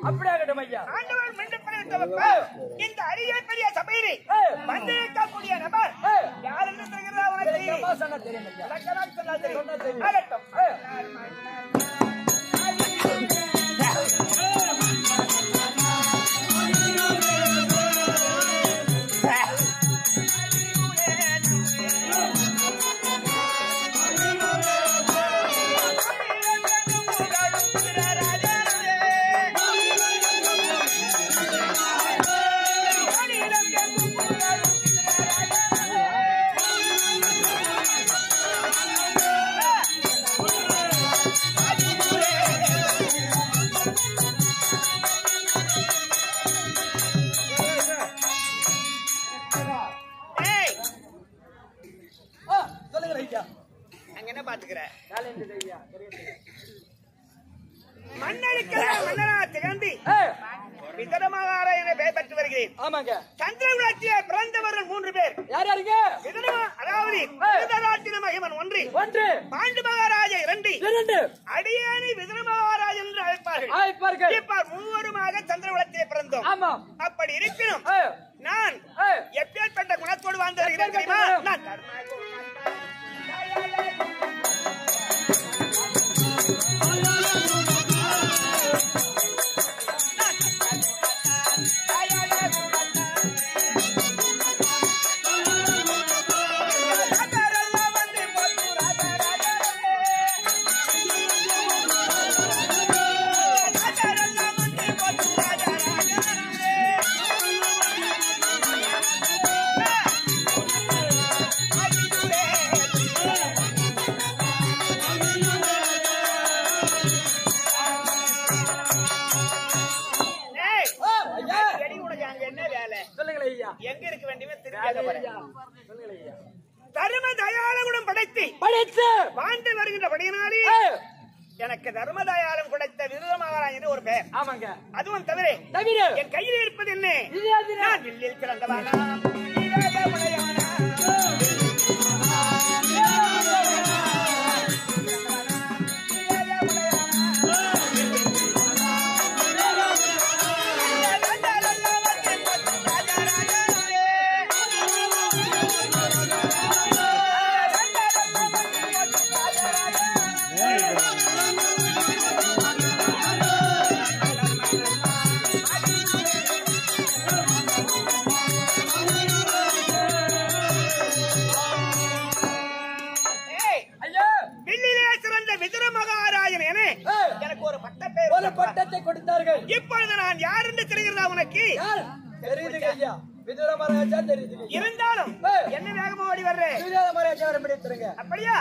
அப்படியாகட்டும் ஐயா. ஆண்டவர் இந்த அரிய பெரிய சபையிலே வந்திருக்கக்கூடிய நபர் யார் என்று தெரிகிறதா உனக்கு? தெரியும் ஐயா. தெரியும். ஆகட்டும். மன்னனா திகழ்ந்து விதனமாகார என பெயர் பெற்று வருகிறேன். ஆமாங்க. சந்திரகுலத்திலே பிறந்தவர்கள் 3 பேர். யார் யாருங்க? அதாவது விதனராட்டின மகிமன் 1, பாண்டு மகாராஜா 2, அடியானி விதன மகாராஜா என்று அழைப்பார்கள். இப்ப மூவருமாக சந்திரகுலத்திலே பிறந்தோம். ஆமாம். அப்படி இருப்பினும் நான் எப்பேற்பட்ட குணத்தோடு வாழ்ந்து வருகிறேன் தெரியுமா? நான் எங்க இருக்க வேண்டியவன் தர்ம தயாளகுணம் படைத்து வாழ்ந்து வருகின்ற படியினாலே எனக்கு தர்ம தயாளம் கொடுத்த விருத மகாராஜ் என்று ஒரு பெயர். ஆமாங்க. அதுவும் தவிர என் கையில் இருப்பது என்ன? நான் வில்லில் பிறந்தவனா பட்டத்தை கொடுத்தார்கள். இப்பொழுது நான் யார் என்று தெரிகிறதா உனக்கு? இருந்தாலும் என்ன வேகமா ஓடி வர்றேன். அப்படியா?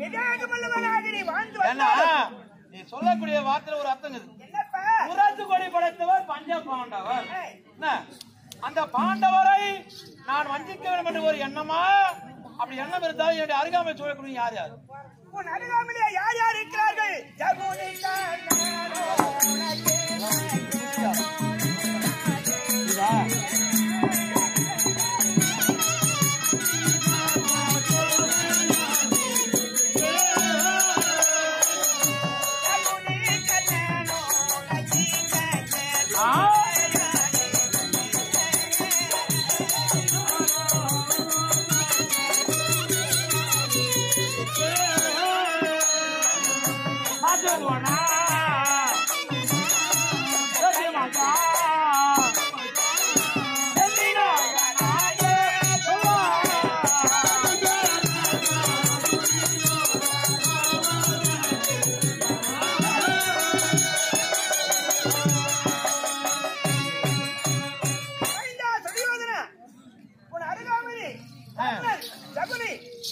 விவேகமுள்ளவனாக நீ வாழ்ந்து என்ன நீ சொல்லக்கூடிய வார்த்தையில ஒரு அர்த்தம் இருக்கு. என்னப்பா முரசு கொடி படைத்தவர் பஞ்ச பாண்டவர். அந்த பாண்டவரை நான் வஞ்சிக்க வேண்டும் என்று ஒரு எண்ணமா? அப்படி எண்ணம் இருந்தாலும் என்னுடைய அருகாமை சொல்லக்கூடிய யார் யார்? உன் அருகாமையிலே யார் யார் இருக்கிறார்கள்?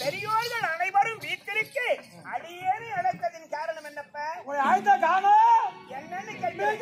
பெரியோர்கள் அனைவரும் வீட்டிற்கு அடியேறி அழைத்ததின் காரணம் என்னப்பா? அழைத்த காரணம் என்னன்னு கேட்கிறேன்.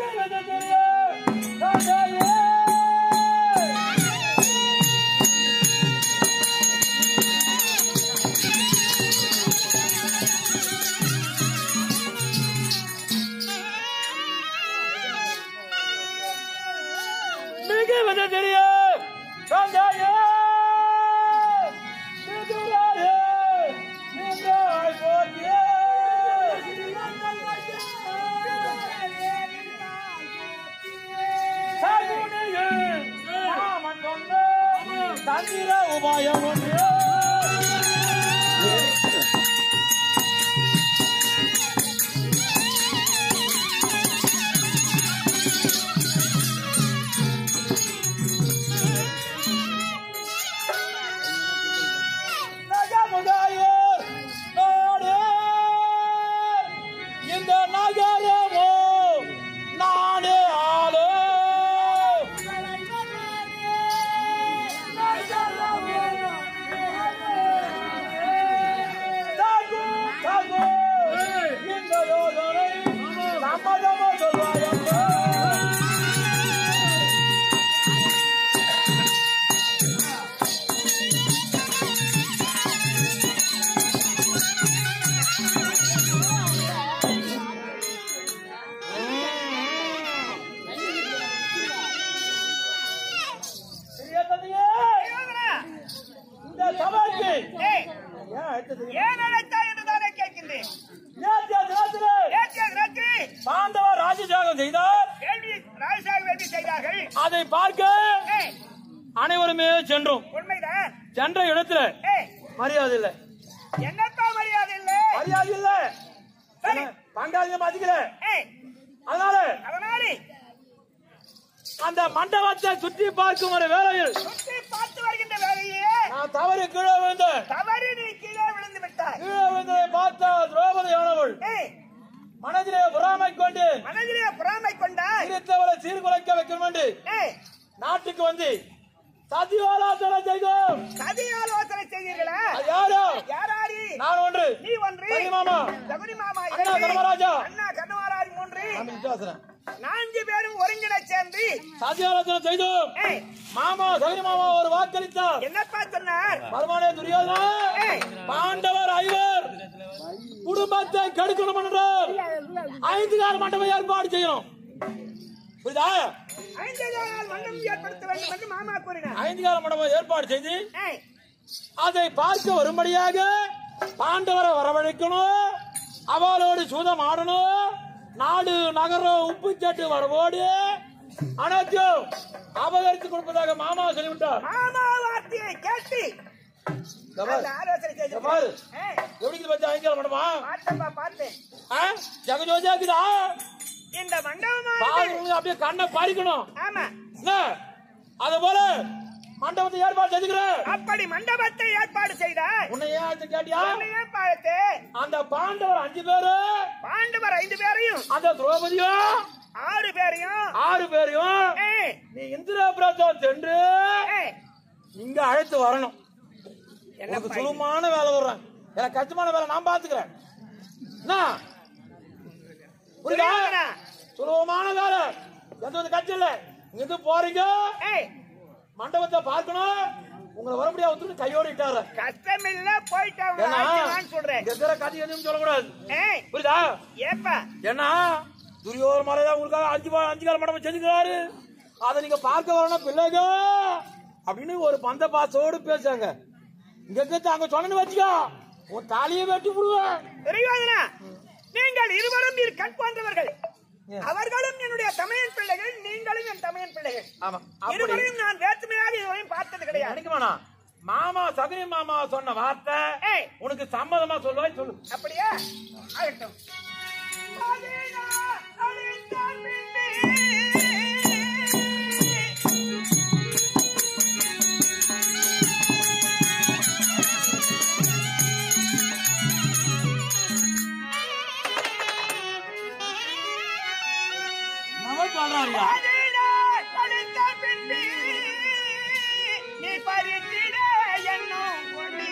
உபாயம் ஒன்று இந்த நகரமோ நானே ஆளோ ஏன் அழைத்தாய் என்றுதானே கேட்கின்றேன். பாண்டவர் ராஜ்யத்தியாகம் செய்தார். வேள்வி செய்தார்கள். அதை பார்க்க அனைவருமே சென்றோம். உண்மைதான். சென்ற இடத்துல மரியாதை இல்லை. என்னப்பா மரியாதை இல்லை? மரியாதை இல்ல. பங்காளியை மதிக்கல. அதனால அந்த மண்டபத்தை சுற்றி பார்க்கும் ஒரு வேளையில் பார்த்து வருகின்ற வேலையே நான் தவறு கீழே விழுந்தேன். தவறு நீ கீழே விழுந்து விட்டாய். கீழே விழுந்ததை பார்த்தா திரௌபதி ஆனவள் மனதிலே பொறாமை கொண்டாய். இருத்தவளை சீர்குலைக்க வைக்கணும் என்று நாட்டுக்கு வந்து சதியாலோசனை செய்தோம். சதியாலோசனை செய்தீர்களா? யாரோ யாராரி? நான் ஒன்று, நீ ஒன்று, மாமா ஜகுனி மாமா அண்ணா கர்மராஜா, அண்ணா கர்மராஜ் மூன்று, 4 பேரும் ஒருங்கிணை சேர்ந்து சதியாலோசனை செய்தோம். மாமா சகுனி மாமா ஒரு வாக்களித்தார். என்னப்பா சொன்னார்? பரமானே துரியோதனன் பாண்டவர் 5 குடும்பத்தை கெடுக்கணும் என்றார். 5 கால மண்டபம் ஏற்பாடு செய்யணும். புரியுதா? 5 கால மண்டபம் ஏற்படுத்த வேண்டும் என்று மாமா கூறினார். 5 கால மண்டபம் ஏற்பாடு செய்து அதை பார்க்க வரும்படியாக பாண்டவரை வரவழைக்கணும். அவளோடு சூதம் ஆடணும். நாடு நகரம் உப்பு சட்டு வரவோடு அனைத்தும் அபகரித்து கொடுப்பதாக மாமா சொல்லிவிட்டார். மாமா வார்த்தையை கேட்டு ஆலோசனை செய்து எப்படி பத்தி 5 கால மண்டபமா பார்த்தேன். ஜெகஜோஜாக்குதா இந்த மண்டபம் அப்படியே கண்ணை பறிக்கணும். ஆமா, அத போல மண்டபத்தை ஏற்பாடு செய்துக்கிறேன். அப்படி மண்டபத்தை ஏற்பாடு செய்தார். உன்னை ஏன் கேட்டியா? பார்த்து அந்த பாண்டவர் 5 பேரு, பாண்டவர் 5 பேரையும், அந்த திரௌபதியும் 6 பேரையும் நீ இந்திரபிரதம் சென்று இங்க அழைத்து வரணும். எனக்கு சுலமான வேலை வர்றேன். எனக்கு கஷ்டமான வேலை நான் பாத்துக்கிறேன். என்ன புரியுதா? சுலபமான வேலை, எந்த ஒரு கட்சி இல்ல. இங்க போறீங்க, மண்டபத்தை பார்க்கணும், உங்களை வரப்படியா ஒத்துட்டு கையோடு இட்டாரு. கஷ்டம் இல்ல போயிட்டாங்க சொல்றேன். கதை எதுவும் சொல்லக்கூடாது, புரியுதா? ஏப்பா ஏன்னா துரியோதன மலையா உங்களுக்காக 5 கால மண்டபம் செஞ்சுக்கிறாரு. அதை நீங்க பார்க்க வரணும் பிள்ளைங்க அப்படின்னு ஒரு பந்த பாசோடு பேசுறாங்க. இங்க அங்க சொன்னு வச்சுக்கோ, உன் தாலியை வெட்டி விடுவேன். துரியோதனா, நீங்கள் இருவரும் நீர் கண் போன்றவர்கள். அவர்களும் என்னுடைய தமையன் பிள்ளைகள், நீங்களும் என் தமையன் பிள்ளைகள். இருவரையும் நான் வேற்றுமையாக இதுவரையும் பார்த்தது கிடையாது. மாமா சகுனி மாமா சொன்ன வார்த்தை உனக்கு சம்மதமா சொல்லுவாய், சொல்லு. அப்படியா? ஆகட்டும். நீ பறித்திட என்னும் கொடி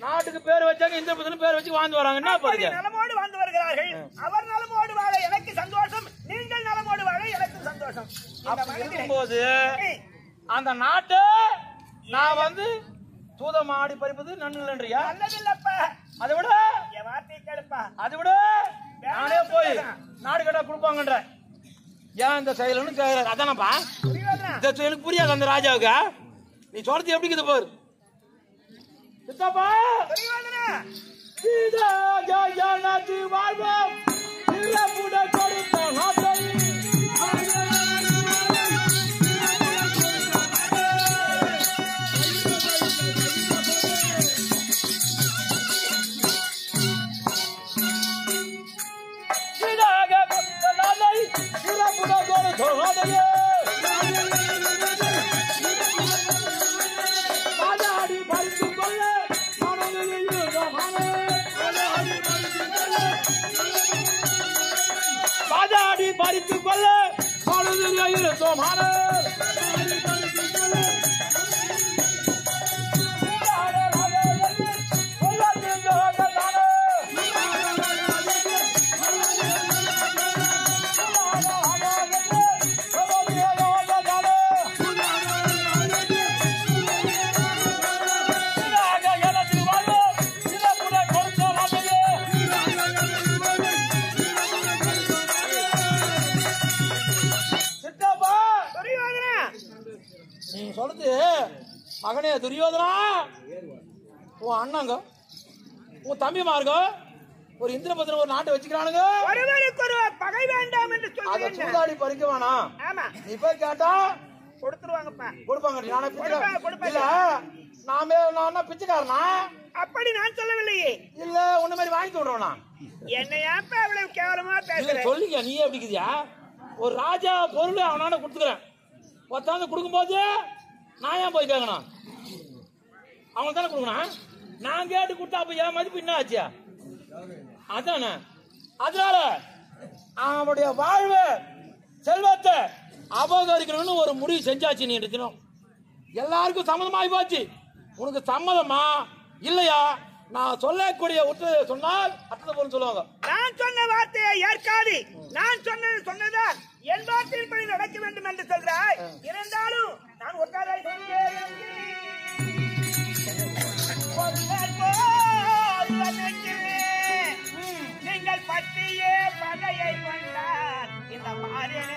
நாட்டுக்கு பேர் வச்சாங்க, இந்த பேர் வச்சு வாழ்ந்து வராங்க. நலமோடு வாழ்ந்து வருகிறார்கள். அவர் நலமோடு வாழ எனக்கு சந்தோஷம், நீங்கள் நலமோடு வாழ எனக்கு சந்தோஷம். இருக்கும்போது அந்த நாட்டை நான் வந்து தூதமாடி பறிப்பது நன்றியா? நல்லது இல்லப்பா. அதை விட என் வார்த்தை கேளுப்பா. அதை விட நானே போய் நாடு கேட்டா கொடுப்பாங்கன்ற ஏன் இந்த செயலுன்னு அதானப்பா. எனக்கு புரியாது அந்த ராஜாவுக்கு. நீ சொல்றது எப்படி இருக்குது பாரு. சித்தப்பா வாழ்வோம் பாதாடி பறித்துக் கொள்ள சொல்றது மகனே துரியோதனா, உன் அண்ணாங்க உன் தம்பிமாருங்க ஒரு இந்திரபத்ரன் ஒரு நாட்டை வச்சுக்கிறானுங்க. பகை வேண்டாம் என்று அதை சூதாடி பறிக்க வேணாம். நீ போய் கேட்டா கொடுத்துருவாங்கப்பா. கொடுப்பாங்க. நான் பிச்சைக்காரனா? அப்படி நான் சொல்லவில்லையே. இல்ல உன்ன மாதிரி வாங்கி விடுறோம்னா என்னையாப்பா அவ்வளவு கேவலமா பேசுற? சொல்லிக்க, நீ எப்படி இருக்குதியா? ஒரு ராஜா பொருள் அவனால கொடுத்துக்கிறேன், ஒருத்தாந்து கொடுக்கும் போது நான் ஏன் போய் கேட்கணும்? அவங்க தானே கொடுக்கணும். நான் கேட்டு கொடுத்தா அப்ப என் மதிப்பு என்ன ஆச்சு? அதானே. அதனால அவனுடைய வாழ்வு செல்வத்தை அபகரிக்கணும்னு ஒரு முடிவு செஞ்சாச்சு. நீ இருக்கணும் எல்லாருக்கும் சம்மதமாகி போச்சு. உனக்கு சம்மதமா இல்லையா? நான் சொல்லக்கூடிய உத்தரவை சொன்னால் அத்தனை பொருள் சொல்லுவாங்க. நான் சொன்ன வார்த்தையை ஏற்காது. நான் சொன்னதான் என் வார்த்தையின்படி நடக்க வேண்டும் என்று சொல்றாய். இருந்தாலும் நான் ஒட்டாதாய் நீங்கள் பற்றியே பகையை கொண்டார் இந்த மாறின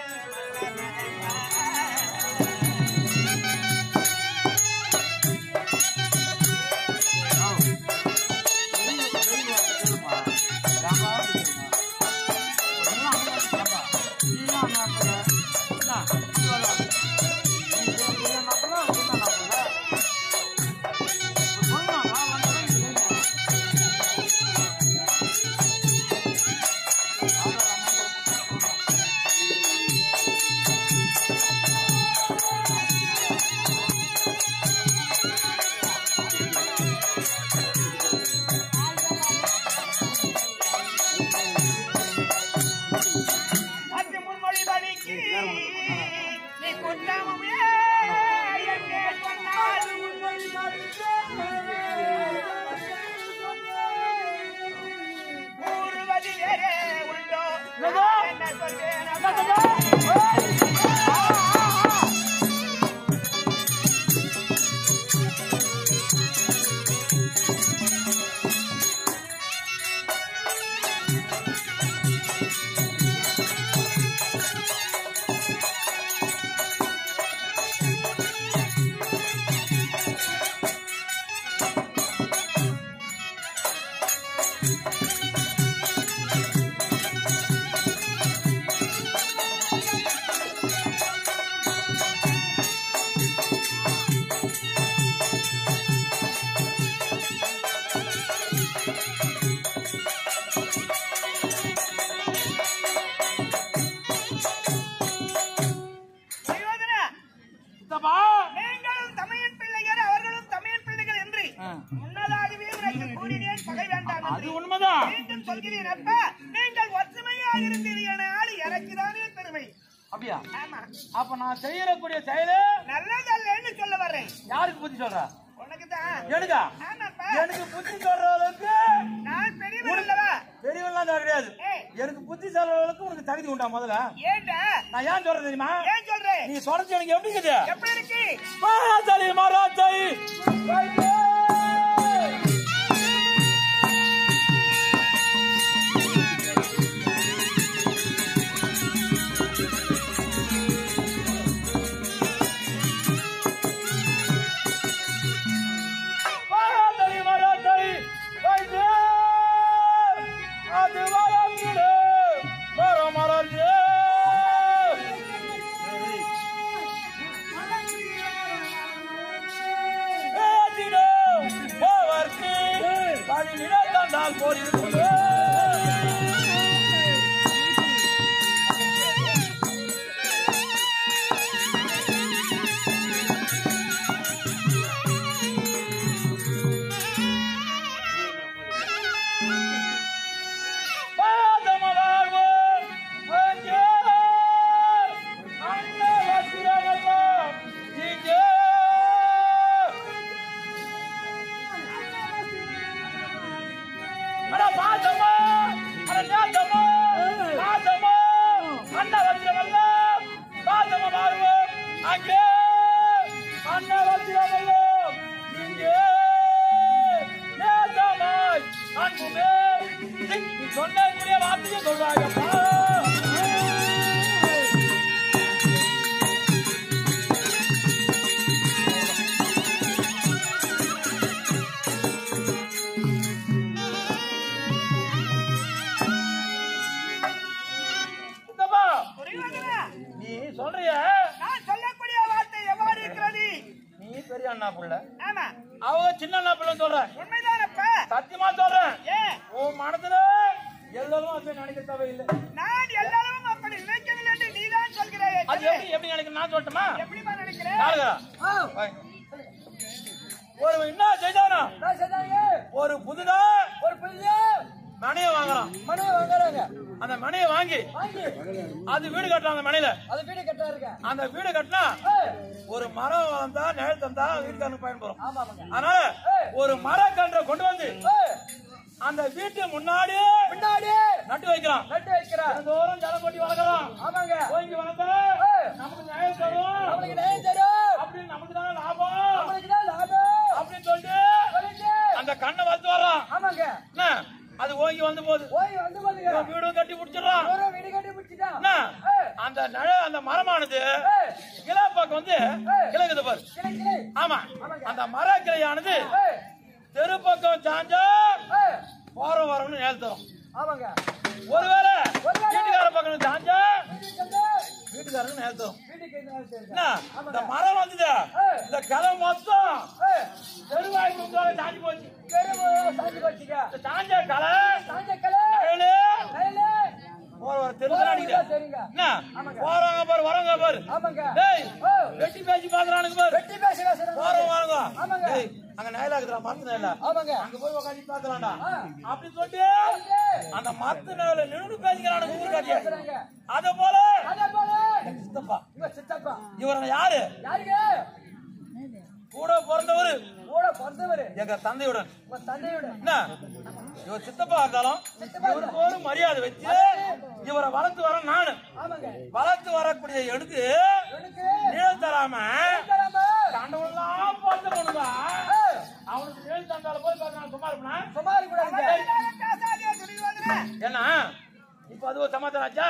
அப்ப நான் செய்யக்கூடிய செயலு நல்லதல்லன்னு சொல்ல வர்றேன். யாருக்கு புத்தி சொல்ற? உனக்குதான். எனக்கா? எனக்கு புத்தி சொல்ற அளவுக்கு நான் பெரியவன் அல்லவா? பெரியவன்லாம் கிடையாது. எனக்கு புத்தி சொல்ற அளவுக்கு உனக்கு தகுதி உண்டா? முதல்ல ஏண்டா நான் ஏன் சொல்றேன் தெரியுமா? ஏன் சொல்றேன்? நீ சொல்றது எனக்கு எப்படி இருக்குது? எப்படி இருக்கு? மாதலி மராத்தை சொல்லக்கூடிய வார்த்தையை சொல்றாங்கப்பா. நீ சொல்றிய நான் சொல்லக்கூடிய வார்த்தை எவ்வாறு இருக்கிறது? நீ பெரிய அண்ணா புள்ள, ஆமா, அவ சின்ன அண்ணா புள்ள சொல்ற. உண்மைதானப்பா? சத்தியமா சொல்றேன். ஏன் உன் மனதுல எல்லாரும் அப்படி நினைக்க தேவையில்லை. நான் எல்லாரும் அப்படி நினைக்கவில்லை என்று நீதான் சொல்கிறாய். அது எப்படி நினைக்க நான் சொல்லட்டுமா? எப்படிமா நினைக்கிறேன்? ஒரு என்ன செய்தானா ஒரு புதிதா மனையை வாங்குறான். அந்த மனையை வாங்கி அது வீடு கட்டலாம். அந்த மனையில அந்த வீடு கட்டினா ஒரு மரம் வந்தா நிழல் தந்தா வீட்டுக்காரனுக்கு பயன்படும். அதனால ஒரு மரக்கன்றை கொண்டு வந்து அந்த வீட்டு முன்னாடி நட்டு வைக்கிறான். தோறும் ஜலம் கொட்டி வளர்க்கலாம். போய் வளர்த்தா நமக்கு நியாயம் தரும் அப்படின்னு நமக்கு தானே லாபம் அப்படின்னு சொல்லிட்டு அந்த கண்ணை வளர்த்து வர்றான். அது ஓங்கி வந்து போகுது. வீடும் கட்டி முடிச்சிடறான். அந்த அந்த மரமானது கிளை பக்கம் வந்து கிளைக்குது பாரு. ஆமா, அந்த மர கிளையானது தெரு பக்கம் சாஞ்சா போற வரணும்னு நேல் தரும். ஒருவேளை வீட்டுக்கார பக்கம் சாஞ்சா வீட்டுக்காரங்க நேல் தரும். இந்த மரம் வந்தது இந்த கிளை மொத்தம் தெருவாய் சாஞ்சி போச்சு. சாஞ்ச கலை போறவங்க பாரு வரவங்க பாரு வெட்டி பேசி பாக்குறானுங்க பாரு. போறவங்க அங்க நயலாக்குறா மரத்து நயலா அங்க போய் உட்காந்து பாக்கலாம்டா அப்படின்னு சொல்லிட்டு அந்த மரத்து நயல நின்று பேசிக்கிறானுங்க ஊருக்காட்டிய. அத போல சித்தப்பா இவர யாரு கூட பிறந்தவரு எங்க தந்தையுடன் இவர் சித்தப்பா இருந்தாலும் இவருக்கு ஒரு மரியாதை வச்சு இவரை வளர்த்து வர நானு வளர்த்து வரக்கூடிய எடுத்து நிழல் தராம கண்டவெல்லாம் பார்த்து போனுங்க. அவனுக்கு நிழல் தந்தால போய் பார்க்க சும்மா இருப்பா என்ன இப்ப அது ஒரு சமாச்சாரம் ஆச்சா.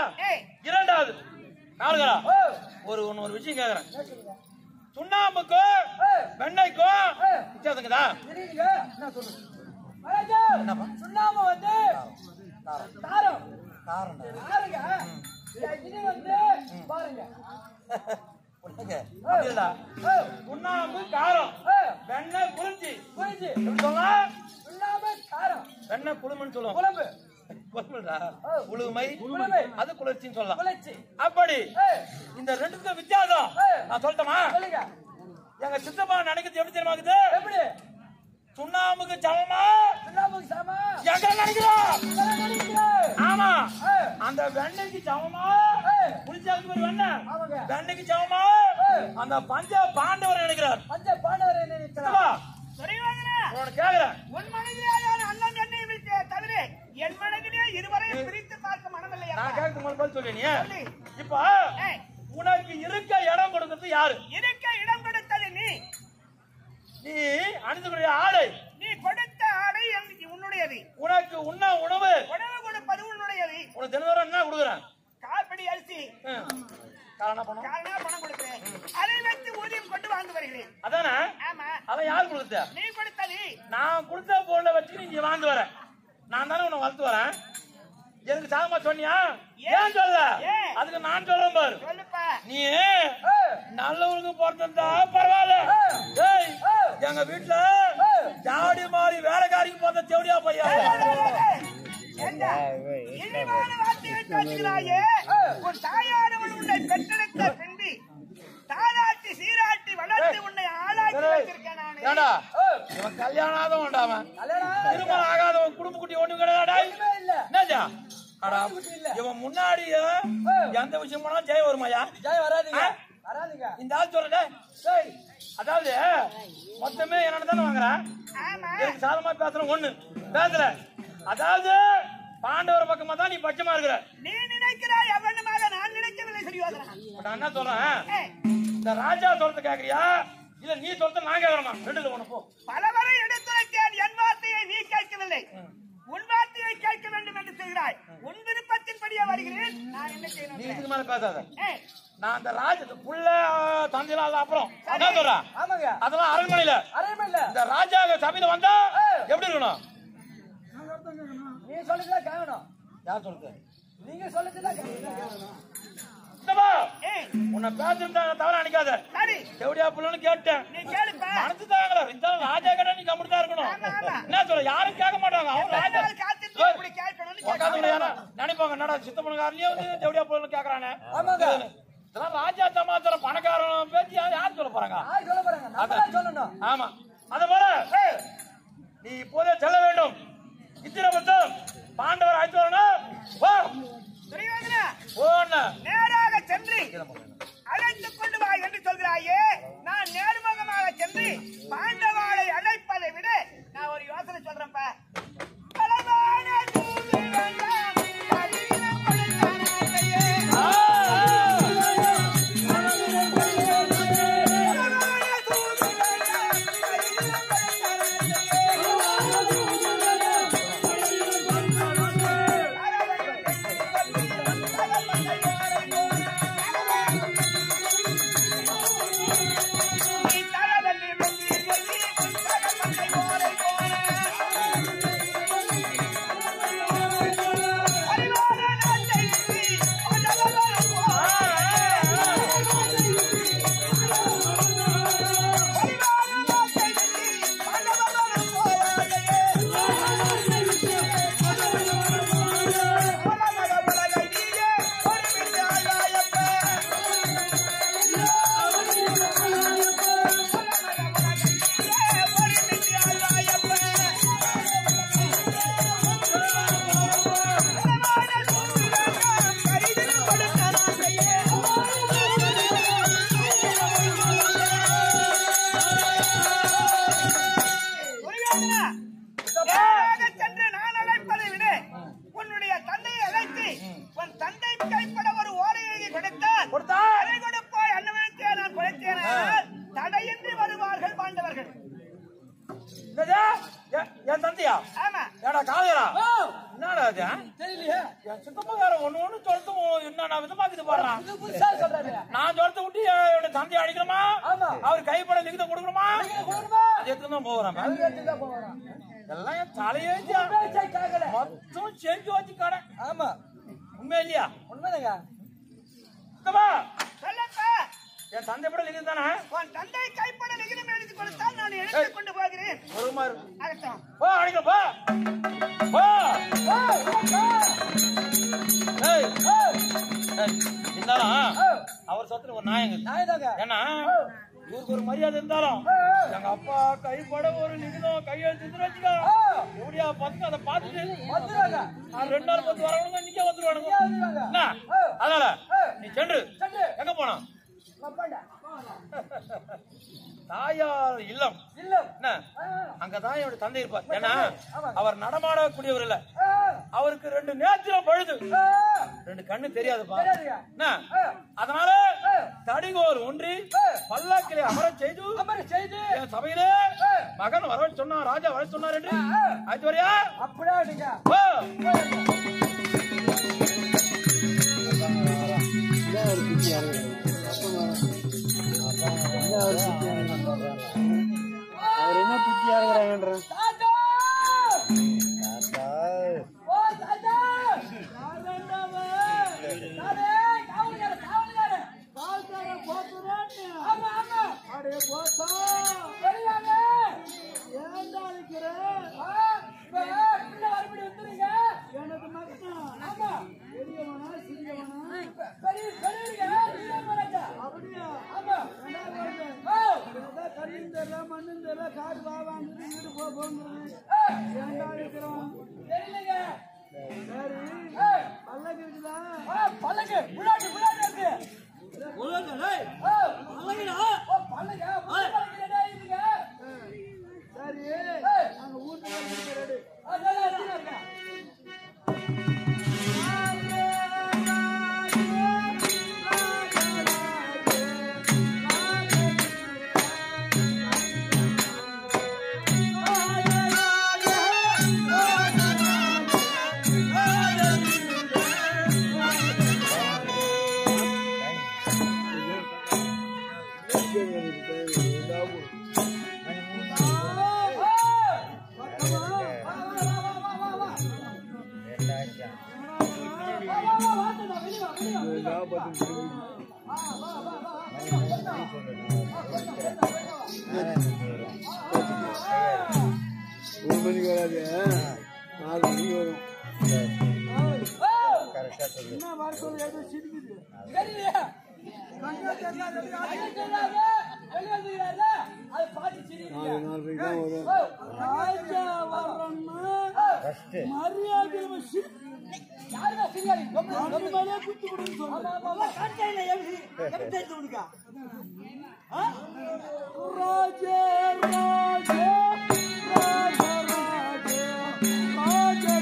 இரண்டாவது நாளுகளா ஒரு விஷயம் கேக்குறேன். சுண்ணாம்புக்கும் வெண்ணைக்கும் வித்தியாசங்கதா? சுண்ணாம்பு வந்து காரம் இது வந்து பாருங்க சுண்ணாம்பு காரம் வெண்ணெய் புளிஞ்சி சொல்லலாம். சுண்ணாம்பு காரம் வெண்ணெய் புளிமன்னு சொல்லுவோம். குழம்பு உழுமை அது குளிர்ச்சின்னு சொல்லலாம். அப்படி இந்த ரெண்டுக்கும் வித்தியாசம் நான் சொல்லட்டுமா? எங்க சித்தப்பா நினைக்கிறது எப்படி தெரியுமாக்குது? எப்படி சுண்ணாம்புக்கு சமமா எங்க நினைக்கிறோம்? ஆமா, அந்த வெண்ணைக்கு சமமா புளிச்சாக்கு ஒரு வெண்ணெய் வெண்ணைக்கு சமமா அந்த பஞ்ச பாண்டவர் நினைக்கிறார். பஞ்ச பாண்டவர் நினைக்கிறார். கேக்குறேன் உன் மனைவியாக அண்ணன் என்னை தவிர என் மனைவியே இருவரையும் பிரித்து பார்க்க மனமில்லை. நான் கேட்க முதல் சொல்றேன். இப்ப உனக்கு இருக்க இடம் கொடுக்கிறது யாரு? இருக்க இடம் கொடுத்தது நீ. நீ அணிந்துக்கூடிய ஆடை நீ கொடுத்த ஆடை உன்னுடையது. உனக்கு உண்ண உணவு கொடுப்பது உன்னுடையது. உனக்கு தினந்தோறும் என்ன கொடுக்குறேன்? காப்படி அரிசி காரணம் பணம் கொடுக்கிறேன். அதை வைத்து ஊதியம் கொண்டு வாங்க வருகிறேன். அதானே? ஆமா. அதை யார் கொடுத்த? நீ கொடுத்தது. நான் கொடுத்த பொருளை வச்சு நீங்க வாங்க வர. நான் தானே உன்னை வளர்த்து வரேன். எனக்கு சாதமா சொன்னியா? ஏன் சொல்ல? அதுக்கு நான் சொல்றேன் பாரு. நீ நல்லவருக்கு பிறந்திருந்தா பரவாயில்ல. எங்க வீட்டுல ஜாடி மாறி வேலைக்காரிக்கு போத்த செவடியா பையா தாயானவள் உன்னை பெற்றெடுத்த பின்பி தாராட்டி சீராட்டி வளர்த்து உன்னை ஆளாக்கி வச்சிருக்கேன். கல்யாணம் ஆகாதவன் உண்டாவன், திருமணம் ஆகாதவன், குடும்ப குட்டி ஒண்ணு கிடையாடா. என்னஜா இவன் முன்னாடி எந்த விஷயம் போனாலும் ஜெயம் வருமாயா? ஜெயம் வராதுங்க. இந்த ஆள் சொல்ற அதாவது மொத்தமே என்ன தானே வாங்குறேன். எனக்கு சாதமா பேசுறேன் ஒண்ணு பேசுற. அதாவது பாண்டவர் பக்கமா தான் நீ பட்சமா இருக்கிற. நீ நினைக்கிறாய் அவனுமாக நான் நினைக்கவில்லை. சரியாதா? நான் என்ன சொல்றேன், இந்த ராஜா சொல்றத கேக்குறியா இல்ல நீ சொல்றத நான் கேக்குறேமா? ரெண்டுல ஒண்ணு போ. பலவரை எடுத்துரைத்தேன், என் வார்த்தையை நீ கேட்கவில்லை. உன் வார்த்தையை கேட்க வேண்டும் என்று செய்கிறாய். உன் விருப்பத்தின்படியே வருகிறேன். நான் என்ன செய்யணும்? நீ இதுக்கு மேல பேசாத. நான் அந்த ராஜ புள்ள தந்திரால அப்புறம் என்ன சொல்றேன்? அதெல்லாம் அரண்மனையில இந்த ராஜா சபையில வந்தா எப்படி இருக்கணும்? நீ சொல்லுறதா கேட்கணும். யார் சொல்றது? நீங்க சொல்லுறதா கேட்கணும். உன்னை பேசுறதா தவற நினைக்காத. எப்படியா புள்ளன்னு கேட்டேன். மனசு தாங்களா இருந்தாலும் ராஜா கிட்ட நீ கம்முட்டா இருக்கணும். என்ன சொல்ற? யாரும் கேட்க மாட்டாங்க. அவங்க ராஜா நினைப்பாங்க என்னடா சித்த பணக்காரனே வந்து எப்படியா புள்ளன்னு கேக்குறானே. இதெல்லாம் ராஜா சமாச்சாரம் பணக்காரன் பேச்சு யார் சொல்ல போறாங்க? ஆமா, அதுபோல நீ இப்போதே செல்ல வேண்டும். இத்தனை பத்தம் பாண்டவர் அழைத்து வரணும். நேராக சென்று அழைத்துக் கொண்டு வா என்று சொல்கிறாயே. நான் நேர்முகமாக சென்று பாண்டவாளை அழைப்பதை விட நான் ஒரு யோசனை சொல்றேன்ப்பா. என் தந்தையா? ஏடா காலையா? என்னடா அது? தெரியலையே. என் சித்தப்பகாரன் ஒண்ணு ஒண்ணு சொல்லிட்டு என்ன விதமாக்குது பாடுறான். நான் சொல்லிட்டு விட்டு என்னோட தந்தையை அடிக்கணுமா? அவர் கைப்பட லிகிதம் கொடுக்கணுமா? அது எடுத்துதான் போகிறேன். எல்லாம் என் தலையே மொத்தம் செஞ்சு வச்சு கடை. ஆமா உண்மை இல்லையா? உண்மைதாங்க. என் தந்தை பட லிகிதம் தானே? உன் தந்தை கைப்பட லிகிதம் எழுதி கொடுத்தால் நான் எடுத்துக் கொண்டு போகிறேன். ஒரு மாதிரி அகட்டும். போ அடிக்க போ. போ. இருந்தாலும் அவர் சொத்துல ஒரு நாயங்க. ஏன்னா இவருக்கு ஒரு மரியாதை இருந்தாலும் எங்க அப்பா கைப்பட ஒரு லிகிதம் கையெழுத்து வச்சுக்கோ. எப்படியா பத்து அதை பார்த்துட்டு 2 நாள் 10 வரவனுங்க நிக்க வந்துருவானுங்க. என்ன அதனால நீ சென்று எங்க போனா தாயார் இல்லம் என்ன அங்கதான் என்னோட தந்தை இருப்பார். ஏன்னா அவர் நடமாடக்கூடியவர் இல்ல. அவருக்கு 2 நேத்திரம் பழுது, 2 கண்ணு தெரியாதுப்பா. என்ன அதனால தடிகோர் ஒன்றி பல்லாக்கிலே அமரச் செய்து என் சபையிலே மகன் வர சொன்னா, ராஜா வர சொன்னார் என்று ஆச்சு வரையா? அப்படியா? அவர் என்ன புத்தியா இருக்கிறாங்கன்ற எழுதுகிறாருல அது பாத்து சிரிக்கிறீங்க. ராஜா வரணும்னா மரியாதை வச்சு யாருடா சிரியாரி நம்ம மேலே குத்து கொடுன்னு சொல்றாங்க. ஆமா கட்டையில எப்படி தெரிஞ்சு உனக்கு? ராஜா ராஜா ராஜா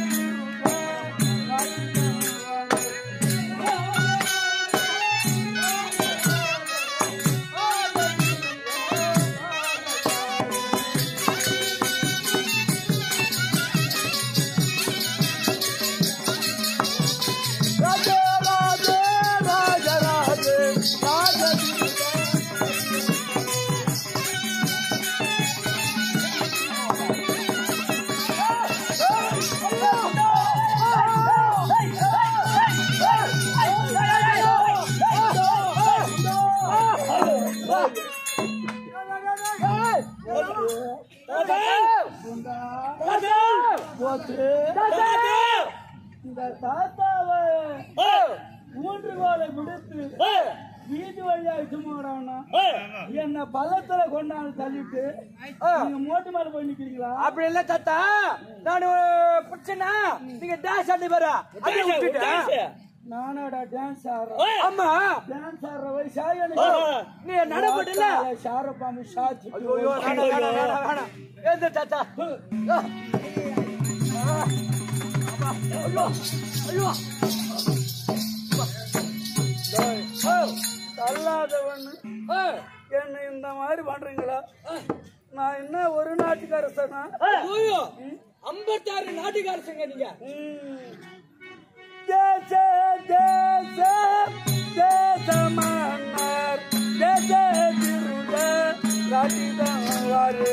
ராஜா இந்த தாத்தாவை மூன்று கோலை விடுத்து வீட்டு வழியா சும்மாடா என்ன பள்ளத்துல கொண்டாந்து தள்ளிட்டு நீங்க மோட்டு மேல போய் நிக்கிறீங்களா? அப்படி இல்ல தாத்தா, நான் பிடிச்சனா நீங்க டான்ஸ் ஆடி வர நானோட டான்ஸ் ஆடுறேன். ஆமா டான்ஸ் ஆடுற வயசாக நீ நடப்படல ஷாரப்பாமி ஷாச்சி. ஐயோ ஏந்த தாத்தா ஐயோ தள்ளாதவன்னு என்ன இந்த மாதிரி பண்றீங்களா? நான் என்ன ஒரு நாட்டுக்காரசனா? 56 நாட்டுக்காரசங்க நீங்க. தேச தேச தேச மன்னர் தேச திருட ராஜிதாரு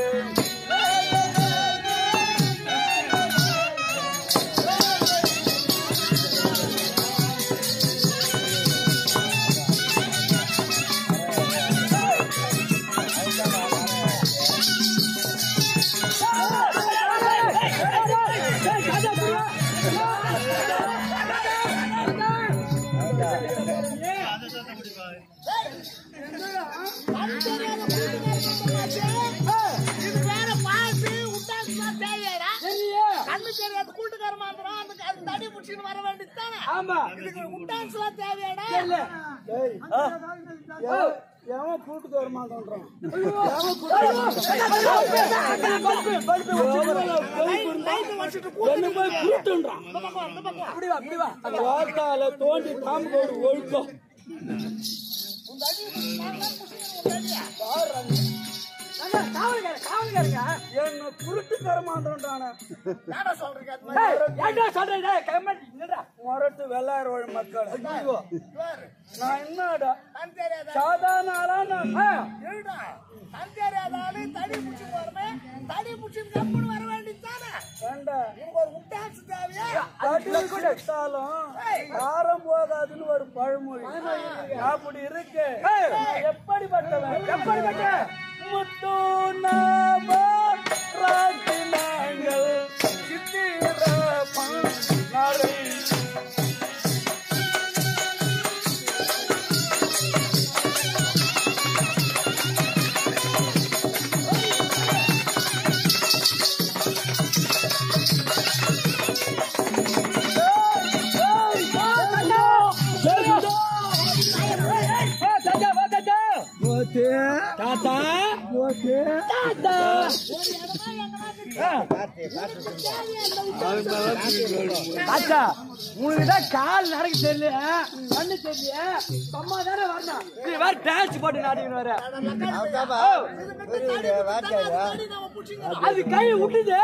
கூட்டுக்கு வர மாட்டோம். தோண்டி காம்பு ஒழுக்கம் என்ன குருட்டு தர மாட்டோம். முரட்டு வெள்ளாறு மக்கள் நான் என்னடா சாதாரண தடி பிடிச்சி வரணும், தடி பிடிச்சி கம்பெனி வர வேண்டியதானே. காரம் போகாதுன்னு ஒரு பழமொழி அப்படி இருக்கு. எப்படிப்பட்டவன் எப்படிப்பட்ட முத்து நாங்கள் சித்திரப்பன் நரை தாத்தா தாத்தா தாத்தா உனக்குதான் கால் நடக்க தெரியல, கண்ணு தெரியல, அம்மா தானே வரணும். நீ வேற டான்ஸ் போட்டு நாடிக்கணும் வர. அது கை விட்டுது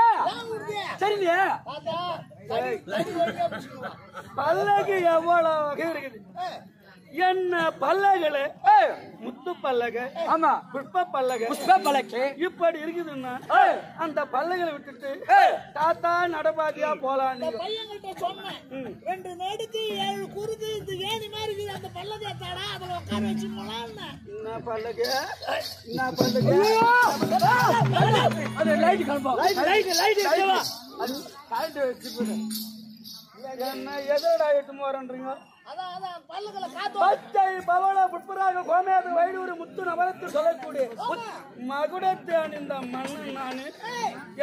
சரிங்க. பல்லக்கு எவ்வளவு வகை இருக்குது. என்ன பல்லகளு முத்து பல்லக, ஆமா புஷ்ப பல்லக, புஷ்ப பல்லக்கு இப்படி இருக்குதுன்னா அந்த பல்லகளை விட்டுட்டு தாத்தா நடப்பாதியா போலாம். பையன்கிட்ட சொன்னேன் 2 நெடுக்கு 7 குறுக்கு இந்த ஏணி மாதிரி இருக்குது, அந்த பல்லகை தாடா அதுல உட்கார வச்சு போலான்னு. என்ன பல்லக என்ன பல்லக அது லைட் காண்பா லைட் லைட் அது கரண்ட் வச்சு என்ன எதோட ஆயிட்டு போறன்றீங்க? பச்சை பவள புட்பராக கோமேத வைடூர் முத்து நவரத்து சொல்லக்கூடிய மகுடத்தை அணிந்த மன்னன் நானு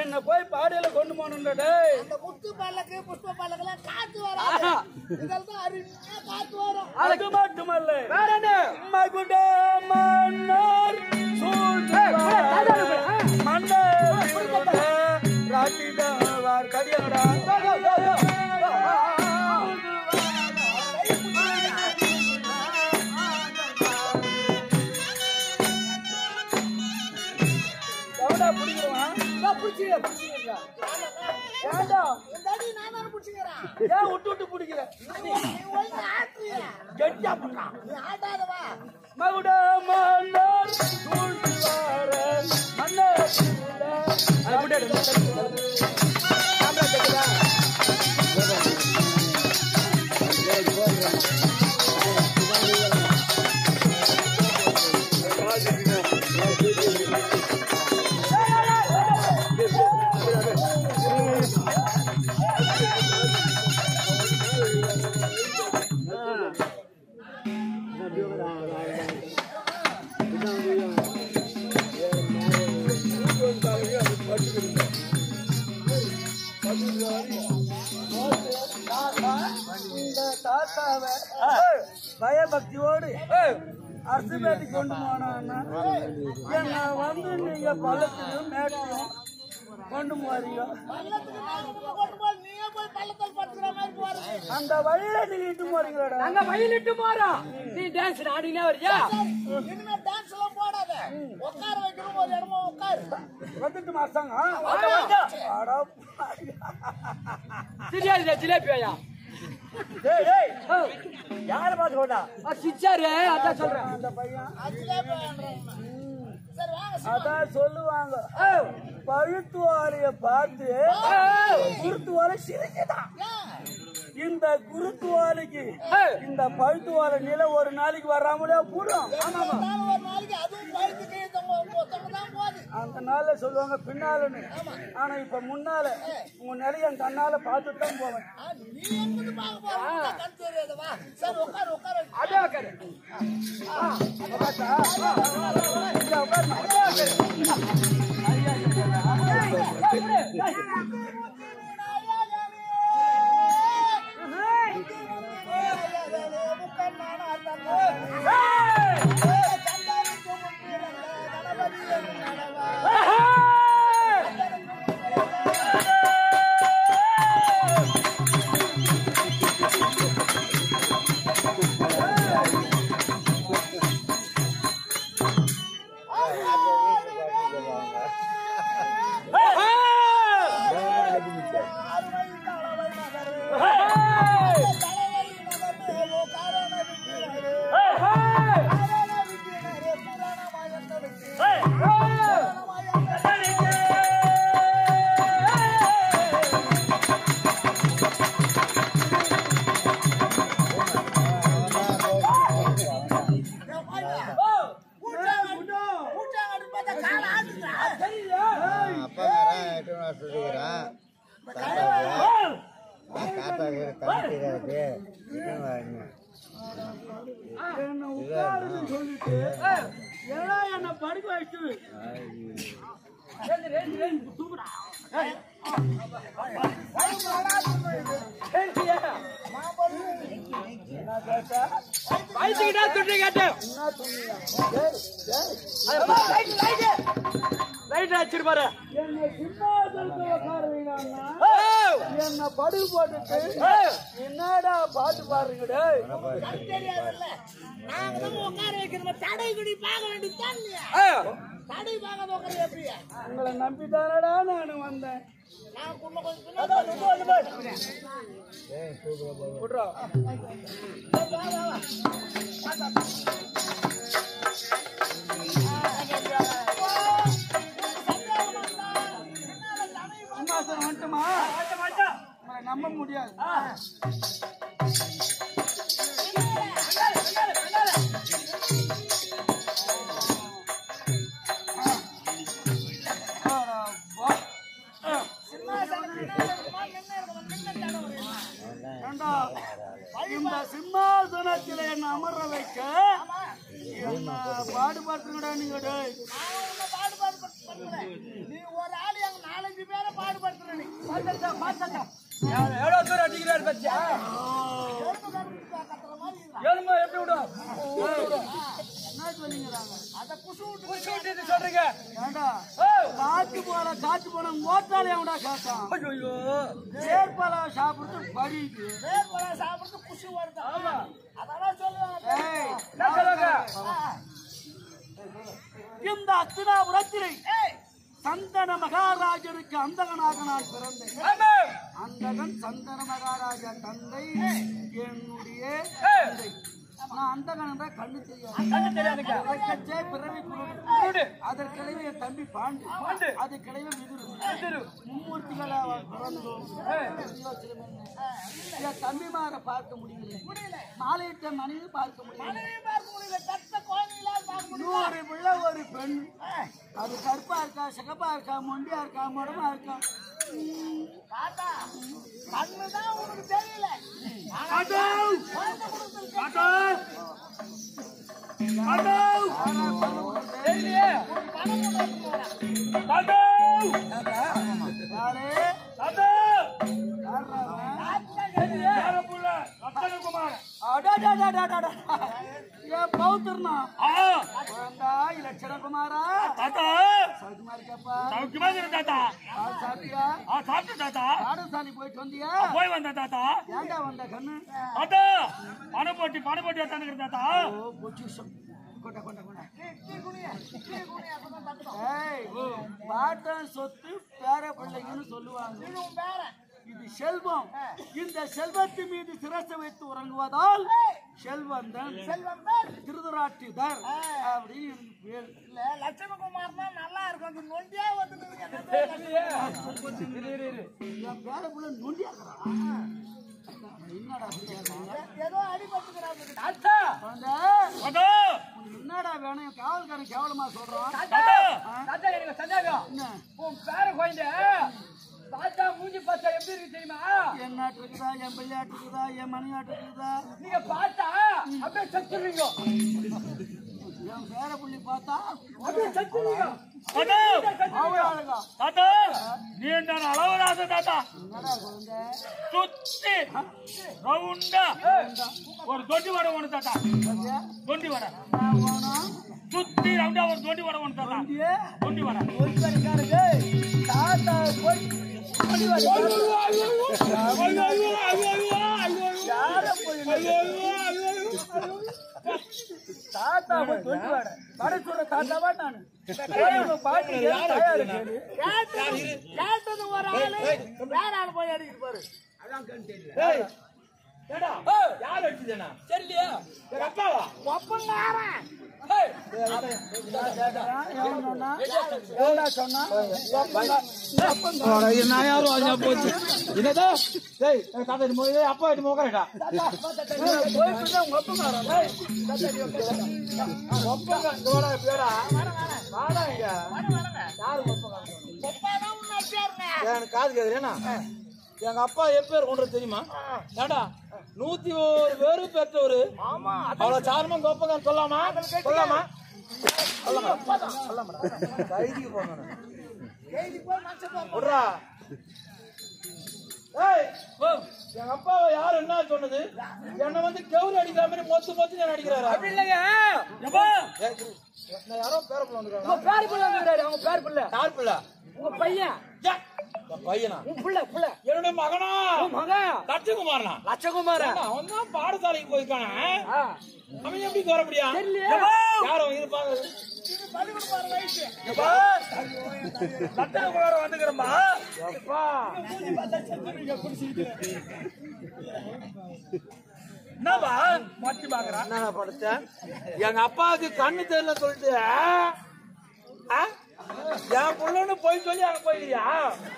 என்ன போய் பாடையில கொண்டு போனே முத்து பல்லக்கு புஷ்ப பல்லக்கெல்லாம் காத்து வராது. இதெல்லாம் அருமையா காத்து வரும். அது மட்டுமல்ல மகுட மன்னர் மன்னர் ராட்டிடார் கடியங்கடா விட்டு பிடிக்கிற மகுட மன்னர் பயபக்தியோடு அரசு பேட்டி கொண்டு போனா என்ன வந்து நீங்க பள்ளத்தையும் மேட்டையும் கொண்டு போறீங்க. அந்த வழியில நீங்க இட்டு போறீங்களா? அங்க வயலிட்டு போறோம். நீ டான்ஸ் ஆடினே வரியா? இனிமே டான்ஸ் எல்லாம் போடாத. உட்கார வைக்கணும் ஒரு இடமா உட்காரு. வந்துட்டு மாசாங்க ஜிலேபியா யார பாத்து போட்டா சிச்சாரு அதான் சொல்றேன். அந்த பையன் சரி வாங்க. அதான் சொல்லுவாங்க பழுத்துவாரிய பார்த்து குருத்துவார சிரிக்குதான். இந்த குருத்துவாலைக்கு இந்த பழுத்துவார நிலை ஒரு நாளைக்கு வராமலே போடும். ஒரு நாளைக்கு அதுவும் பழுத்து தான் போகுது. அந்த நாள்ல சொல்லுவாங்க பின்னாலன்னு. ஆனா இப்ப முன்னால உங்க நிலைய என் கண்ணால பார்த்துட்டு தான் போவேன். நீ எங்கிட்டு பார்க்க போற? கண் தெரியாதவா? சரி உட்காரு உட்காரு. அதே உட்காரு. என்ன படுக்க வச்சு வயசுக்கிட்டா துட்டு கேட்டேன். லைட் வச்சிருப்பாரு. என்ன சிம்மாசனத்துல உட்கார வைக்கிறாங்கன்னா என்ன படுகு போட்டுட்டு என்னடா பாட்டு பாடுறீங்கடே? தெரியாதுல்ல. நாங்க தான் உட்கார வைக்கிறோம். தடை குடி பார்க்க வேண்டியதுதான். தடை பார்க்காத உட்கார எப்படியா? உங்களை நம்பித்தானடா நான் வந்தேன். நான் குள்ள கொஞ்சம் சிம்மாசனம் வந்துட்டுமா நம்ப முடியாது. ஏண்டா இந்த சிம்மாசனத்தில் என்ன அமர வைக்க என்ன பாடுபடுத்துங்கடா நீங்க நீ ஒரு ஆள் எங்க 4-5 பேரை பாடுபடுத்துற நீ எவ்வளவு தூரம் அடிக்கிறாரு பச்சா எலும்பு எப்படி விடும் என்ன சொல்லிங்கிறாங்க அதை புசு புடிச்சு விட்டு சொல்றீங்க ஏண்டா காத்து போன ஓட்டாளி அவடா கேட்டான் ஐயோ வேர்பழம் சாப்பிடுறது படிக்கு வேர்பழம் சாப்பிடுறது புசு வருது அதெல்லாம் சொல்லுவாங்க இந்த அத்தினாபுரத்திலே சந்தன மகாராஜனுக்கு அந்தகனாக நான் பிறந்தேன். அந்தகன் சந்தன மகாராஜா தந்தை என்னுடைய தந்தை. நான் அந்தகன் என்ற கண்ணு தெரியாது பிறவி குருடு அதற்கிடையே என் தம்பி பாண்டு அதுக்கிடையே மிதுரு மும்மூர்த்திகளா பிறந்தோம். என் தம்பிமார பார்க்க முடியல மாலையிட்ட மனைவி பார்க்க முடியல 100 பிள்ளை ஒரு பெண் அது கருப்பா இருக்கா சிகப்பா இருக்கா மொண்டியா இருக்கா மொடமா இருக்கா கண்ணுதான் உனக்கு தெரியல லட்சணகுமாரா பாடசாலை போயிட்டு வந்தியா போய் வந்த தாத்தா ஏண்டா வந்த கண்ணு தாத்தா பணம் போட்டி வந்தானுங்க தாத்தா பொசிஷன் கொண்ட கொண்ட கொண்ட பாட்டன் சொத்து பேர பிள்ளைங்கன்னு சொல்லுவாங்க இது செல்வம் இந்த செல்வத்து மீது சிரசை வைத்து உறங்குவதால் செல்வந்தன் திருதராட்டிதர் அப்படின்னு எனக்கு பேர் லட்சுமகுமார் தான் நல்லா இருக்கும் அது நொண்டியா வந்து என் பேர பிள்ளை நொண்டியா என்னடா ஏதோ அடிபட்டுக்கிறாங்க என்னடா வேணும் காவல்காரன் கேவலமா சொல்றான் உன் பேர குழந்தை தாத்தா மூஞ்சி பார்த்தா எப்படி இருக்கு தெரியுமா என் நாட்டு இருக்குதா என் பையாட்டு இருக்குதா என் மணியாட்டு இருக்குதா நீங்க பார்த்தா அப்படியே செத்துருவீங்க என் பேர புள்ளி பார்த்தா அப்படியே செத்துருவீங்க தாத்தா நீ என்ன அளவராத தாத்தா என்னடா குழந்தை சுத்தி ரவுண்டா ஒரு தொட்டி வடை ஒண்ணு தாத்தா தொண்டி வடை சுத்தி ரவுண்டா ஒரு தொண்டி வடை ஒண்ணு தாத்தா தொண்டி வடை தாத்தா போய் தாத்தா போய் தொண்டு வாட வட சொல்ற தாத்தாவா நானு பாட்டு கேட்டது ஒரு ஆளு வேற ஆளு போய் அடிக்கிட்டு பாரு யார் அடிச்சதுனா தெரியலையா எங்க அப்பாவா ஒப்பங்காரன் போச்சு என்னதா அப்பா மோக்கறடா காது கேக்குறேனா எங்க அப்பா எப்பேர் கொண்டு தெரியுமா ஏண்டா 101 பேரு பெற்றவரு அவ்வளவு சாரமா கோப்பங்க சொல்லாமா கைதிக்கு போங்க எங்க அப்பாவை யாரு என்ன சொன்னது என்ன வந்து கவுரி அடிக்கிற மாதிரி மொத்து நான் அடிக்கிறாரு அப்படி இல்லைங்க யாரோ பேர பிள்ளை வந்துருக்காங்க உங்க பேர பிள்ளை வந்துறாரு அவங்க பேர பிள்ளை யார் பிள்ளை உங்க பையன் பையனா உன் புள்ள என்னுடைய மகனா மகன் லட்சகுமாரனா அவன் தான் பாடசாலைக்கு போயிருக்கானே அவன் எப்படி வர முடியா யாரும் இருப்பாங்க லட்சகுமார வந்துக்கிறோமா என்னப்பா மாற்றி பாக்குறான் என்ன படிச்சேன் எங்க அப்பாவுக்கு கண்ணு தெரியல சொல்லிட்டு என் புள்ளன்னு போய் சொல்லி அங்க போயியா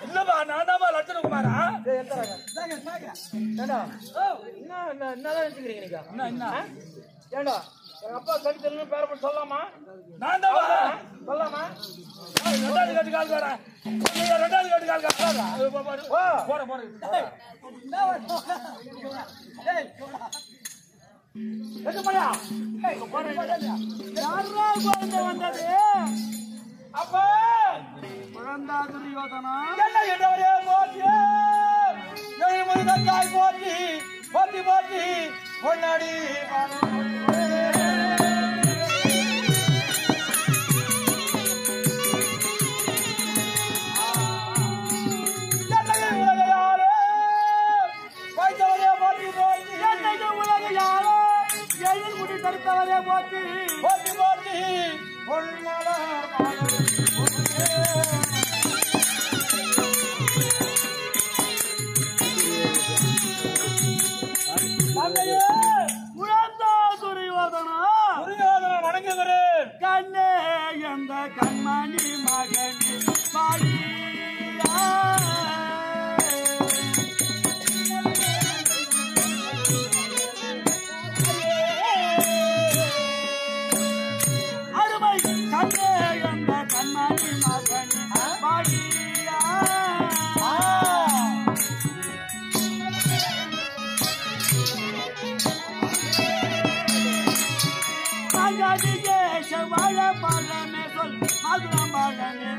இல்லப்பா நான் தான் லட்சணகுமாரா என்னதான் நினைச்சுக்கிறீங்க நீங்க ஏண்டா எங்க அப்பா கடிச்சல்னு பேர போட்டு சொல்லலாமா? நான் தான் வரேன். சொல்லலாமா? ரெண்டாவது கட்டு கால் வரேன். ரெண்டாவது கட்டு கால் காட்டுறா. போற போற. எதுமலையா? யாரா குழந்தை வந்தது? அப்பா குழந்தா துரியோதனா. என்ன என்றவரே போற்றி எழுமதிக்காய் போற்றி போற்றி போற்றி பொன்னாடி உலகையாலே வைத்தவரே போற்றி போற்றி உலகையாலே எழில் முடி தடுத்தவரே போற்றி போற்றி போற்றி பொன்மலர் தந்தையே குழந்தா துரியோதனா. துரியோதனா வணங்குகிறேன். கண்ணே எந்த கண்மணி மகனே பாடியா. அருமை கண்ணே எந்த கண்மணி மகனே பாடியா. வாழ பழமே சொல் மதுரம் பழமே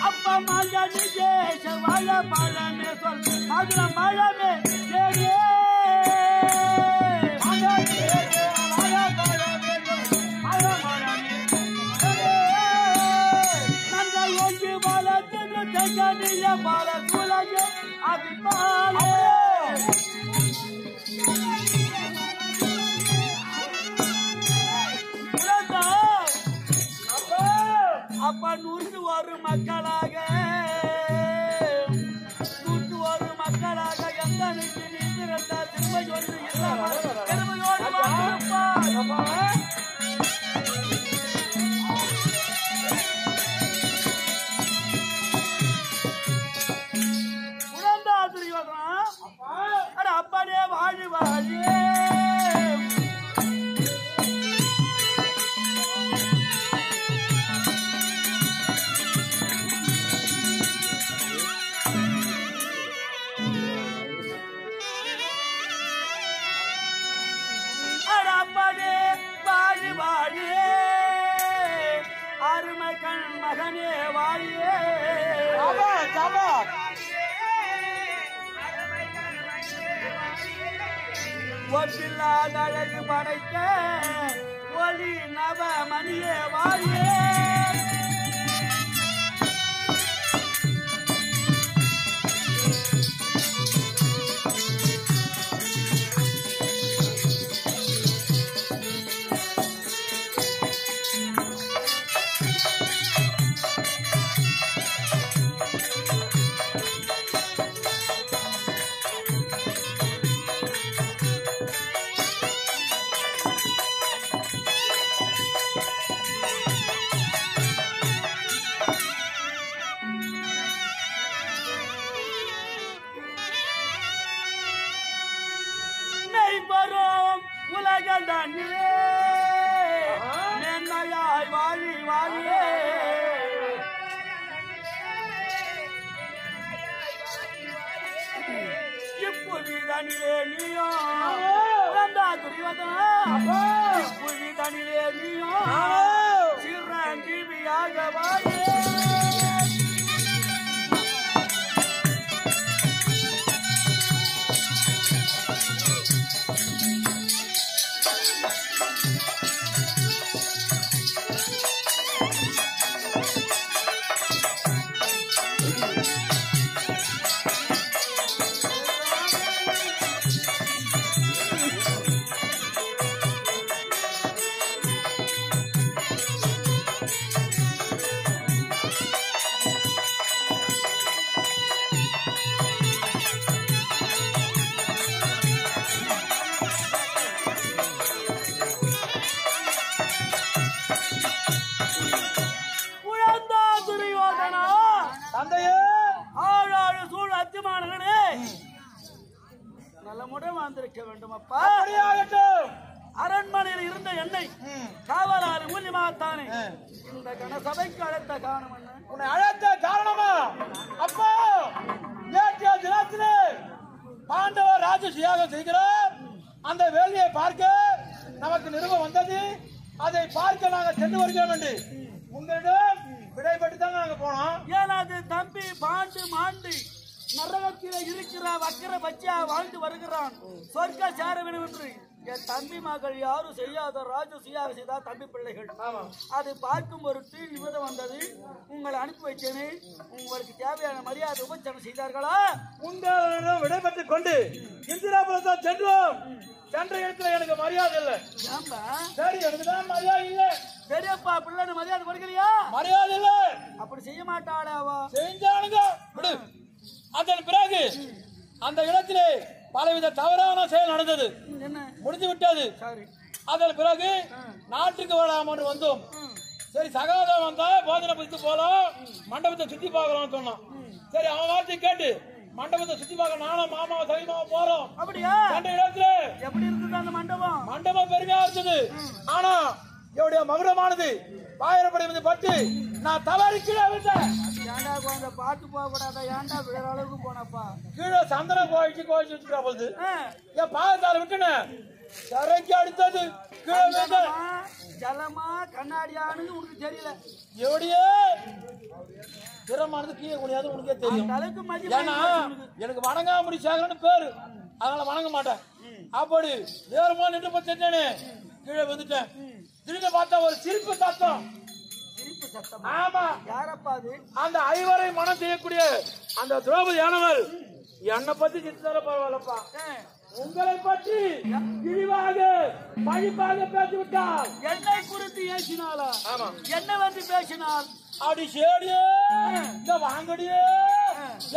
அப்பா மாஞ்சாடி கேச வாழ பழமே சொல் மதுரம் பழமே பால குலக அது பாலே அப்பா நூற்று ஒரு மக்களாக எந்த திருமையோடு அப்பனே வாழி வாழி அப்பனே வாழி வாழி அருமை கண் மகனே வாழியே ஒப்பில்லாத அழகு படைத்த ஒளி நவ மணியே வாழியே மென்மையாய் வாழி வாழியே இப்புவிதனிலே நீயோ இப்புவிதனிலே நீயோ சிறஞ்சீவியாக வாழியே வந்த என்னை காவலாறு மூலியமாகத்தானே இந்த கனசபைக்கு அழைத்த காரணம் என்ன? உன்னை அழைத்த காரணமா? அப்போ நேற்றைய தினத்திலே பாண்டவர் ராஜசியாக செய்கிறார். அந்த வேலையை பார்க்க நமக்கு நிருபம் வந்தது. அதை பார்க்க நாங்கள் சென்று வருகிறோம் என்று உங்களிடம் விடைபெற்று தான் நாங்க போனோம். ஏன் அது தம்பி பாண்டு மாண்டு நரகத்தில இருக்கிற வக்கர பச்சா வாழ்ந்து வருகிறான், சொர்க்க சேர வேண்டும் என்று என் தம்பி மகள் யாரும் செய்யாத ராஜசியாக செய்தார் தம்பி பிள்ளைகள். அதை பார்க்கும் பொருட்டு நிமிடம் வந்தது. உங்களை அனுப்பி வைத்தேனே, உங்களுக்கு தேவையான மரியாதை உபச்சாரம் செய்தார்களா? உங்களிடம் விடைபெற்றுக் கொண்டு இந்திராபுரத்தான் சென்றோம். சென்ற இடத்துல எனக்கு மரியாதை இல்லை. சரி, எனக்கு தான் மரியாதை இல்லை. பெரியப்பா பிள்ளை மரியாதை கொடுக்கலையா? மரியாதை இல்லை. அப்படி செய்ய மாட்டாளாவா? செஞ்சானுங்க. அதன் பிறகு அந்த இடத்திலே பலவித தவறான செயல் நடந்தது. முடிந்து விட்டது. அதன் பிறகு நாட்டுக்கு வரலாம் என்று வந்தோம். சரி, சகாதம் வந்தா போதனை புரித்து போலாம், மண்டபத்தை சுத்தி பார்க்கலாம் சொன்னான். சரி, அவன் வார்த்தை கேட்டு மண்டபத்தை சுத்தி பார்க்க நானும் மாமா சகிமாவா போறோம். அப்படியா? அந்த இடத்துல எப்படி இருந்தது அந்த மண்டபம்? மண்டபம் பெருமையா இருந்தது. ஆனா என்னுடைய மகுடமானது பாயிரப்படி வந்து பட்டு நான் தவறி கீழே விட்டேன். ஏண்டா குழந்தை பாட்டு போக கூடாதா? ஏண்டா விடுற அளவுக்கு போனப்பா? கீழே சந்தன கோயிச்சு வச்சுக்கிறா போது என் பாகத்தால விட்டுன சரைக்கு அடுத்தது கீழே ஜலமா கண்ணாடியானு உனக்கு தெரியல. எப்படியே திறமானது கீழே கூடியாது உனக்கே தெரியும். ஏன்னா எனக்கு வணங்காமடி சேகரன்னு பேரு, அதனால வணங்க மாட்டேன். அப்படி வேறுமா நின்று பச்சேனே கீழே வந்துட்டேன். திரும்ப பார்த்தா ஒரு சிரிப்பு சத்தம். ஆமா, யாரப்பா அது? அந்த ஐவரை மனம் செய்யக்கூடிய அந்த திரௌபதி ஆனவள் என்னை பத்தி சித்தால பரவாயில்லப்பா, உங்களை பற்றி இழிவாக பழிப்பாக பேசிவிட்டால். என்னை குறித்து ஏசினாளா? ஆமா, என்ன வந்து பேசினாள்? அப்படி சேடியே இந்த வாங்கடியே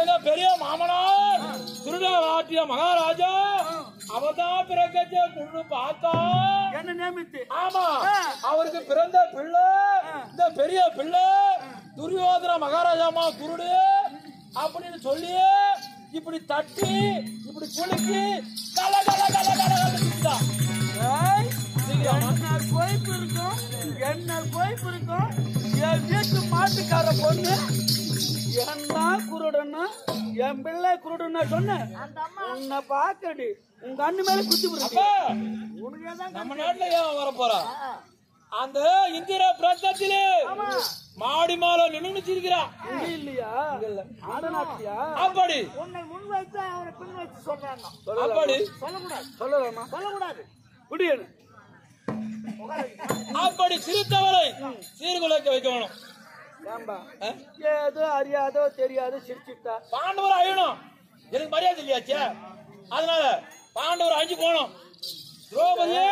எங்க பெரிய மாமனார் திருநாட்டிய மகாராஜா அவதான் பிறக்கச்ச குழு பார்த்தா என்ன நியமித்து. ஆமா, அவருக்கு பிறந்த பிள்ளை இந்த பெரிய பிள்ளை துரியோதன மகாராஜாமா குருடு அப்படின்னு சொல்லி இப்படி தட்டி இப்படி குலுக்கி கல கல கல கல என்ன கோய்ப்பு இருக்கும், என்ன கோய்ப்பு இருக்கும். என் வீட்டு மாட்டுக்கார பொண்ணு என்ன குருடன்னா என் பிள்ளை குருடன்னா சொன்னேன். உன்னை பாக்கடி உங்க அண்ணு மேல குத்தி நம்ம நாட்டுல ஏன் வர போறா? அந்த இந்திரா பிரதத்திலே மாடி மாலை நின்னுச்சிருக்கிறான் இல்லையா? ஆடநாட்டியா? அப்படி உன்னை முன் வைத்து அவனை பின் வைத்து சொல்றான். அப்படி சொல்லக்கூடாது. சொல்லலாமா? சொல்லக்கூடாது. முடியல. அப்படி சிரித்தவரை சீர்குலைக்க வைக்கணும். ஏதோ அறியாதோ தெரியாதோ சிரிச்சுட்டா பாண்டவர் அழியணும். எனக்கு மரியாதை இல்லையாச்சே, அதனால பாண்டவர் அழிஞ்சு போனோம். திரௌபதியே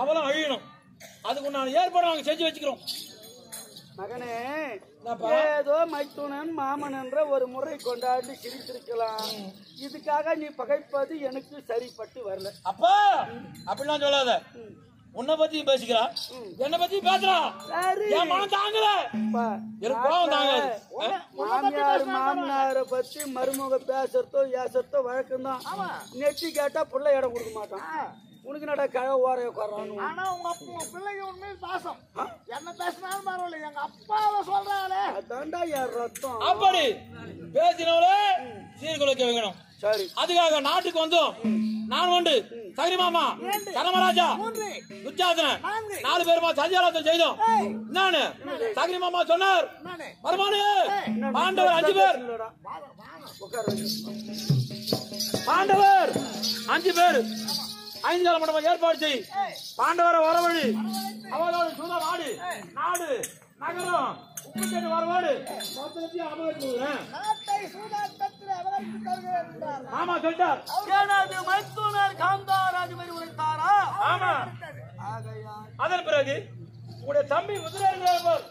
அவளும் அழியணும். அதுக்கு நான் ஏற்பாடு நாங்க செஞ்சு வச்சுக்கிறோம். மகனே, ஏதோ மைத்துனன் மாமன் என்ற ஒரு முறை கொண்டாடி சிரித்திருக்கலாம். இதுக்காக நீ பகைப்பது எனக்கு சரிப்பட்டு வரல. அப்பா அப்படிலாம் சொல்லாத. உன்னை பத்தி பேசிக்கிறா, என்னை பத்தி பேசுறா. என் மனம் தாங்கல, எனக்கு கோபம் தாங்காது. மாமியார் மாமனார பத்தி மருமக பேசுறதோ ஏசறதோ வழக்கம்தான். நெட்டி கேட்டா புள்ள இடம் கொடுக்க மாட்டான். உனக்கு நட கழ ஓரைய குறானு. ஆனா உங்க பிள்ளைங்க உண்மையில் பாசம். என்ன பேசினாலும் பரவாயில்ல, எங்க அப்பாவை சொல்றாளே அதான்டா என் ரத்தம். அப்படி பேசினவளே சீர்குலைக்க வைக்கணும். சரி, அதுக்காக நாட்டுக்கு வந்தோம். நான் உண்டு சகரி மாமா கனமராஜா துச்சாதன 4 பேருமா சஞ்சாலத்தை செய்தோம். நானு சகரி மாமா சொன்னார் வருமானு பாண்டவர் 5 பேர். பாண்டவர் 5 பேர் 5 நாள் மண்டபம் ஏற்பாடு செய். பாண்டவரை வரவழி அவளோட சுத நாடு நாடு நகரம் உப்புச்செட்டு வரவாடு மொத்தத்தையும் அபகரிச்சுக்கிறேன். ஆமா சொல்லிட்டார். ஏனாது மைத்துனர் காந்தாராஜுவை உரைத்தாரா? ஆமா. அதன் பிறகு உங்களுடைய தம்பி உதிரேந்திரர்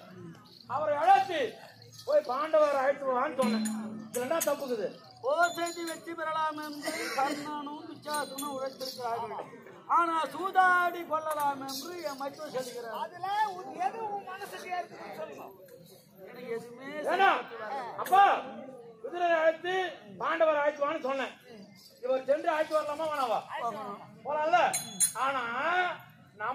அவரை அழைத்து போய் பாண்டவர் அழைத்து வான்னு சொன்னேன். இது என்ன தப்புக்குது? போர் செய்தி வெற்றி பெறலாம் என்று கர்ணனும் துச்சாசனும் உழைத்திருக்கிறார்கள். ஆனா சூதாடி கொள்ளலாம் என்று என் மற்ற சொல்கிறார். அதுல எது உன் மனசுக்கு ஏற்கனவே சொல்லணும். எனக்கு எதுவுமே அப்பா குதிரை அழைத்து பாண்டவர் அழைத்துவான்னு சொன்னேன். இவர் சென்று அழைத்து வரலாமா வேணாவா? போலாம்ல. ஆனா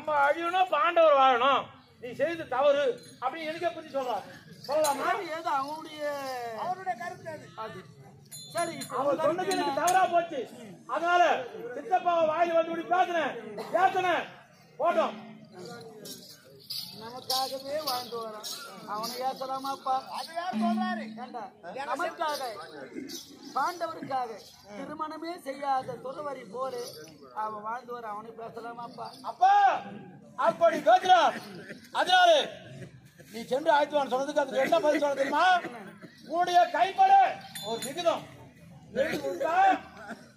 நம்ம அழியணும், பாண்டவர் வாழணும். நீ செய்து தவறு அப்படின்னு எனக்கே பத்தி சொல்றான். சொல்லலாமா? ஏதோ அவருடைய கருத்து அது. சரி, அவர் சொன்னது எனக்கு தவறா போச்சு. அதனால சித்தப்பாவை வாயில வந்து பேசினேன் போட்டோம். நமக்காகவே வாழ்ந்து வரான். அவனை ஏசலாமாப்பா? அது யார் சொல்றாரு? நமக்காக, பாண்டவருக்காக திருமணமே செய்யாத துறவரி போல அவன் வாழ்ந்து வர. அவனை பேசலாமாப்பா? அப்பா அப்படி பேசுறா. அதனால நீ சென்று ஆய்த்துவான் சொன்னதுக்கு அதுக்கு என்ன பதில் சொல்ல தெரியுமா? உன்னுடைய கைப்பட ஒரு விகிதம்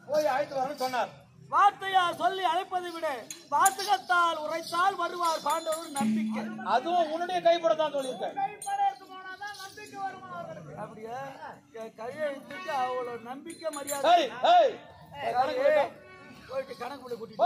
போய் ஆய்த்து வரணும்னு சொன்னார். வார்த்தையால் சொல்லி அழைப்பதை விட வாசகத்தால் உரைத்தால் வருவார் பாண்டவர் நம்பிக்கை. அதுவும் உன்னுடைய கைப்பட தான் சொல்லியிருக்கேன். அப்படியே கையெழுத்துக்கு அவளோட நம்பிக்கை மரியாதை போயிட்டு கணக்கு கூட்டிட்டு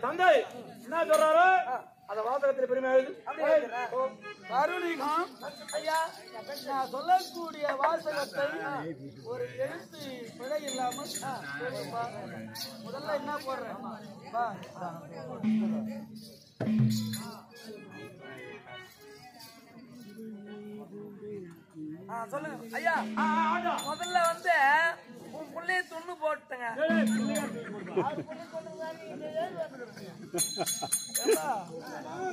தந்தை என்ன சொல்றாரோ அந்த வாசகத்தில் பெருமை எழுது. கருணிகம் ஐயா, நான் சொல்லக்கூடிய வாசகத்தை ஒரு எழுத்து பிழை இல்லாமல் முதல்ல என்ன போடுறேன் சொல்லுங்க ஐயா. முதல்ல வந்து உன் புள்ளைய துண்ணு போட்டுங்க.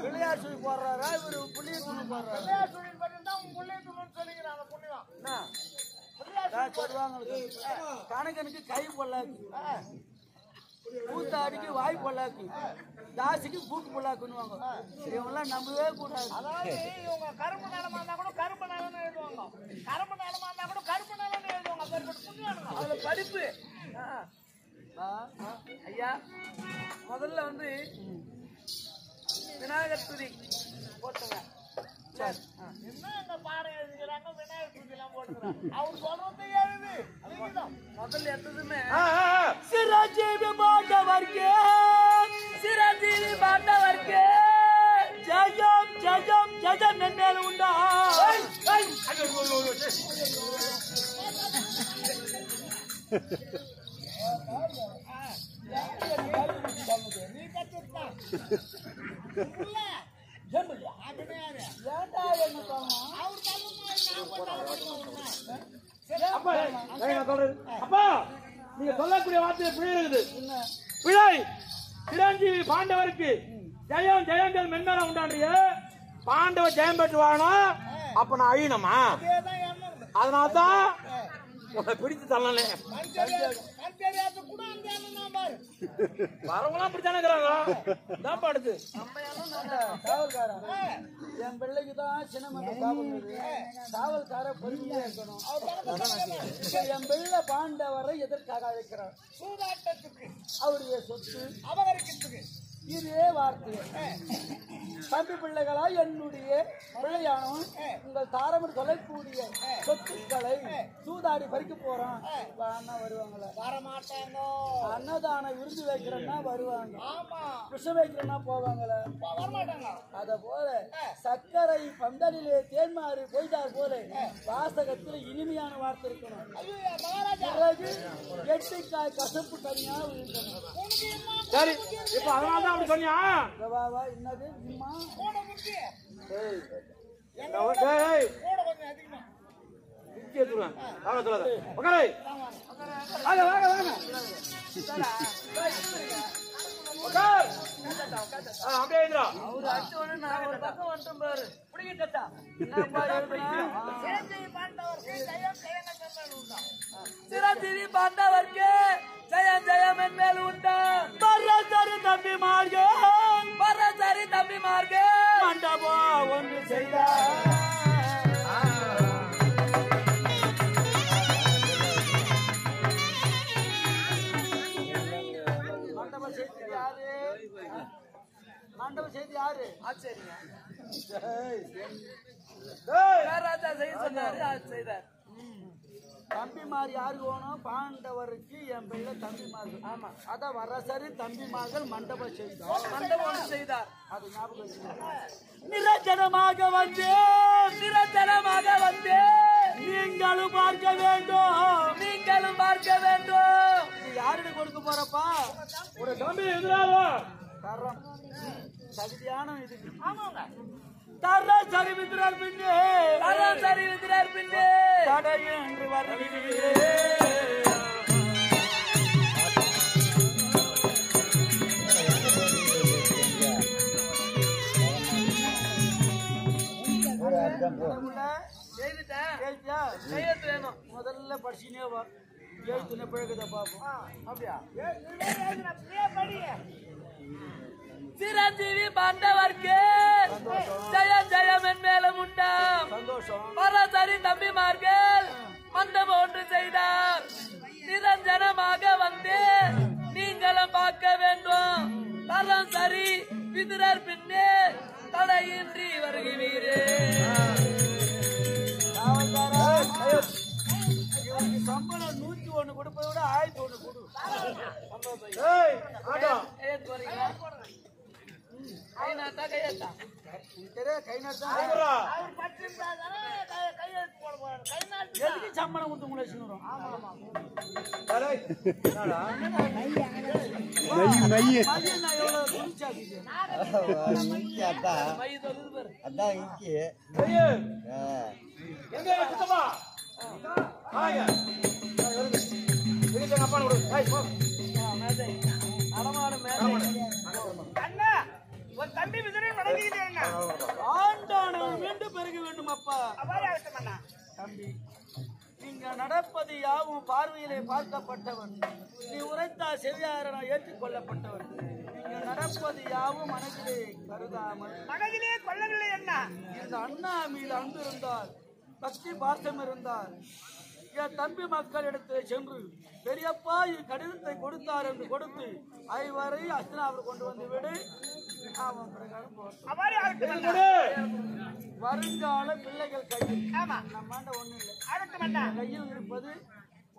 விளையாட்டு சொல்லி போடுறாரா இவரு புள்ளைய துண்ணு போடுறாரு? சொல்லுவாங்க கணக்கனுக்கு கை பொல்லாக்கு, கூத்தாடிக்கு வாய் பொல்லாக்கு, தாசிக்கு பூக்கு பொல்லாக்குன்னுவாங்க. இவங்கெல்லாம் நம்பவே கூடாது. இவங்க கரும்பு நிலமா இருந்தா கூட கரும்பு நிலம் எழுதுவாங்க, கரும்பு நிலமா இருந்தா கூட கரும்பு நிலம் எழுதுவாங்க. அதுல படிப்பு ஐயா. முதல்ல வந்து விநாயகர் துதி போட்டுங்க. என்ன இந்த பாடம் எழுதுகிறாங்க, விநாயகர் துதி எல்லாம் போட்டுக்கிறாங்க. அவர் சொல்றது எழுது. முதல்ல எத்ததுமே சிரஞ்சீவி பாண்டவர்க்கே, சிரஞ்சீவி பாண்டவர்க்கே ஜெயம் ஜெயம் ஜெயம் நன்னேல் உண்டா. நீ கத்துட்டான் அப்பா நீங்க சொல்லக்கூடிய வார்த்தை பிழை இருக்குது. பிழை. சிரஞ்சீவி பாண்டவருக்கு ஜெயம் ஜெயங்கள் மென்மேல உண்டாண்டிய பாண்டவர் ஜெயம் பெற்று வாழணும். அப்ப நான் அழியணுமா? அதனால்தான் உன்னை பிடித்து தள்ளல. வரவங்களாம் அப்படித்தானே இருக்கிறாங்க. பாடுது என் பிள்ளைக்குதான் சின்ன காவல்கார பொறுமையா இருக்கணும். என் பிள்ளை பாண்டவரை எதற்காக அழைக்கிறார்? சூதாட்டத்துக்கு, அவருடைய சொத்து அபகரிக்கிறதுக்கு. இதே வார்த்தை தம்பி பிள்ளைகளா என்னுடைய பிள்ளையானவன் உங்கள் தாரமர் சொல்லக்கூடிய சொத்துக்களை சூதாடி பறிக்க போறான். வருவாங்களா? வரமாட்டாங்க. அன்னதான விருது வைக்கிறேன்னா வருவாங்க, ஆமா. விஷம் வைக்கிறேன்னா போவாங்களா? வரமாட்டாங்க. அத போல சர்க்கரை பந்தலிலே தேன்மாறு போய்தார் போல வாசகத்தில் இனிமையான வார்த்தை இருக்கணும். பிறகு எட்டிக்காய் கசப்பு தனியா இருக்கணும். சரி, இப்ப அதனாலதான் அப்படி சொன்னியா? என்னது இம்மா சிரஞ்சீவி பாண்டவர்க்கு ஜெயம் ஜெயம் என்மேல் உண்டா. தம்பி மார்க மண்டபம் செய்து யாரு? ஆச்சரியா ராஜா செய்ய சொன்னாரு, அது செய்தார். தம்பிமார் யாருக்கு வேணும்? பாண்டவருக்கு என் பிள்ளை தம்பிமார்கள். ஆமா, அத வரசரி தம்பிமார்கள் மண்டபம் செய்தார். மண்டபம் செய்தார். அது ஞாபகம். நிரஞ்சனமாக வந்து நீங்களும் பார்க்க வேண்டும், நீங்களும் பார்க்க வேண்டும். யாருக்கு கொடுக்க போறப்பா? ஒரு தம்பி எதிராக தரம் தகுதியான இதுக்கு. ஆமாங்க. தரம் சரி வித்திரார் பின்னே, தரம் சரி வித்திரார் பின்னே தடை என்று வருகிறேன். முதல்ல படிச்சுனே வா, எழுத்துன பிழகுத பாப்போம். அப்படியா? சிரஞ்சீவி பாண்டவர்க்கு ஜெயம் ஜெயம் என் மேலும் உண்டாம். சந்தோஷம். பரசரி தம்பிமார்கள் மண்டபம் ஒன்று செய்தார். நிரஞ்சனமாக வந்து நீங்களும் பார்க்க வேண்டும். தரம் சரி விதிரர் பின்னே தடையின்றி வருகிறீரே. சம்பளம் 101 கொடுப்பதை விட 1001 கொடு. சம்பளம் கொடுத்து உங்களை தம்பி விதிரன் நடந்தீங்க ஆண்டான மீண்டும் பெருக வேண்டும். அப்பா தம்பி, நீங்க நடப்பது யாவும் பார்வையிலே பார்க்கப்பட்டவன். நீ உரைத்தா செவியார ஏற்றுக்கொள்ளப்பட்டவன். நீங்க நடப்பது யாவும் மனதிலே கருதாமல் மனதிலே கொள்ளவில்லை. என்ன இந்த அண்ணா மீது அன்பு இருந்தால், பக்தி பாசம் இருந்தால், என் தம்பி மக்களிடத்தில் சென்று பெரியப்பா கடிதத்தை கொடுத்தார் என்று கொடுத்து ஐவரை அஸ்தினாவில் கொண்டு வந்து விடு. அவன் பிரகாரம் வருங்கால பிள்ளைகள் கையில். ஆமா, நம்மாண்ட ஒண்ணு இல்லை. கையில் இருப்பது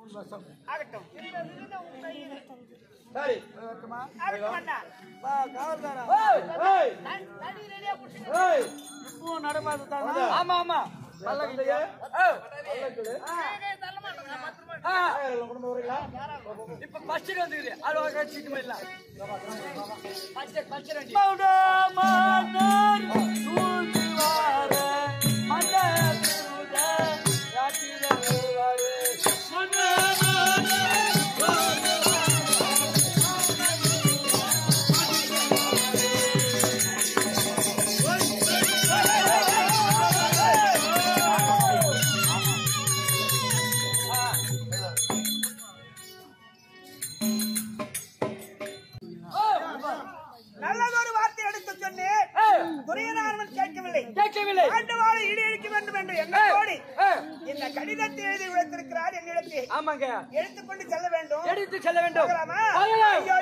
உன் வசம். ஆகட்டும். சரி காவல்காரா, இப்போ நடப்பாது. ஆமா ஆமா, இப்ப பஸ்ட் வந்துக்குது. அது சீக்கிரம் இல்ல நல்லதொரு வார்த்தை எடுத்து சொன்னேன். துரியனானவன் கேட்கவில்லை. ஆண்டவாளை ஈடேற்க வேண்டும் என்று எண்ணத்தோடு இந்த கடிதத்தை எழுதி வைத்திருக்கிறார் என்னிடத்தில். ஆமாங்க, எடுத்துக்கொண்டு செல்ல வேண்டும். எடுத்து செல்ல வேண்டும். ஐயோ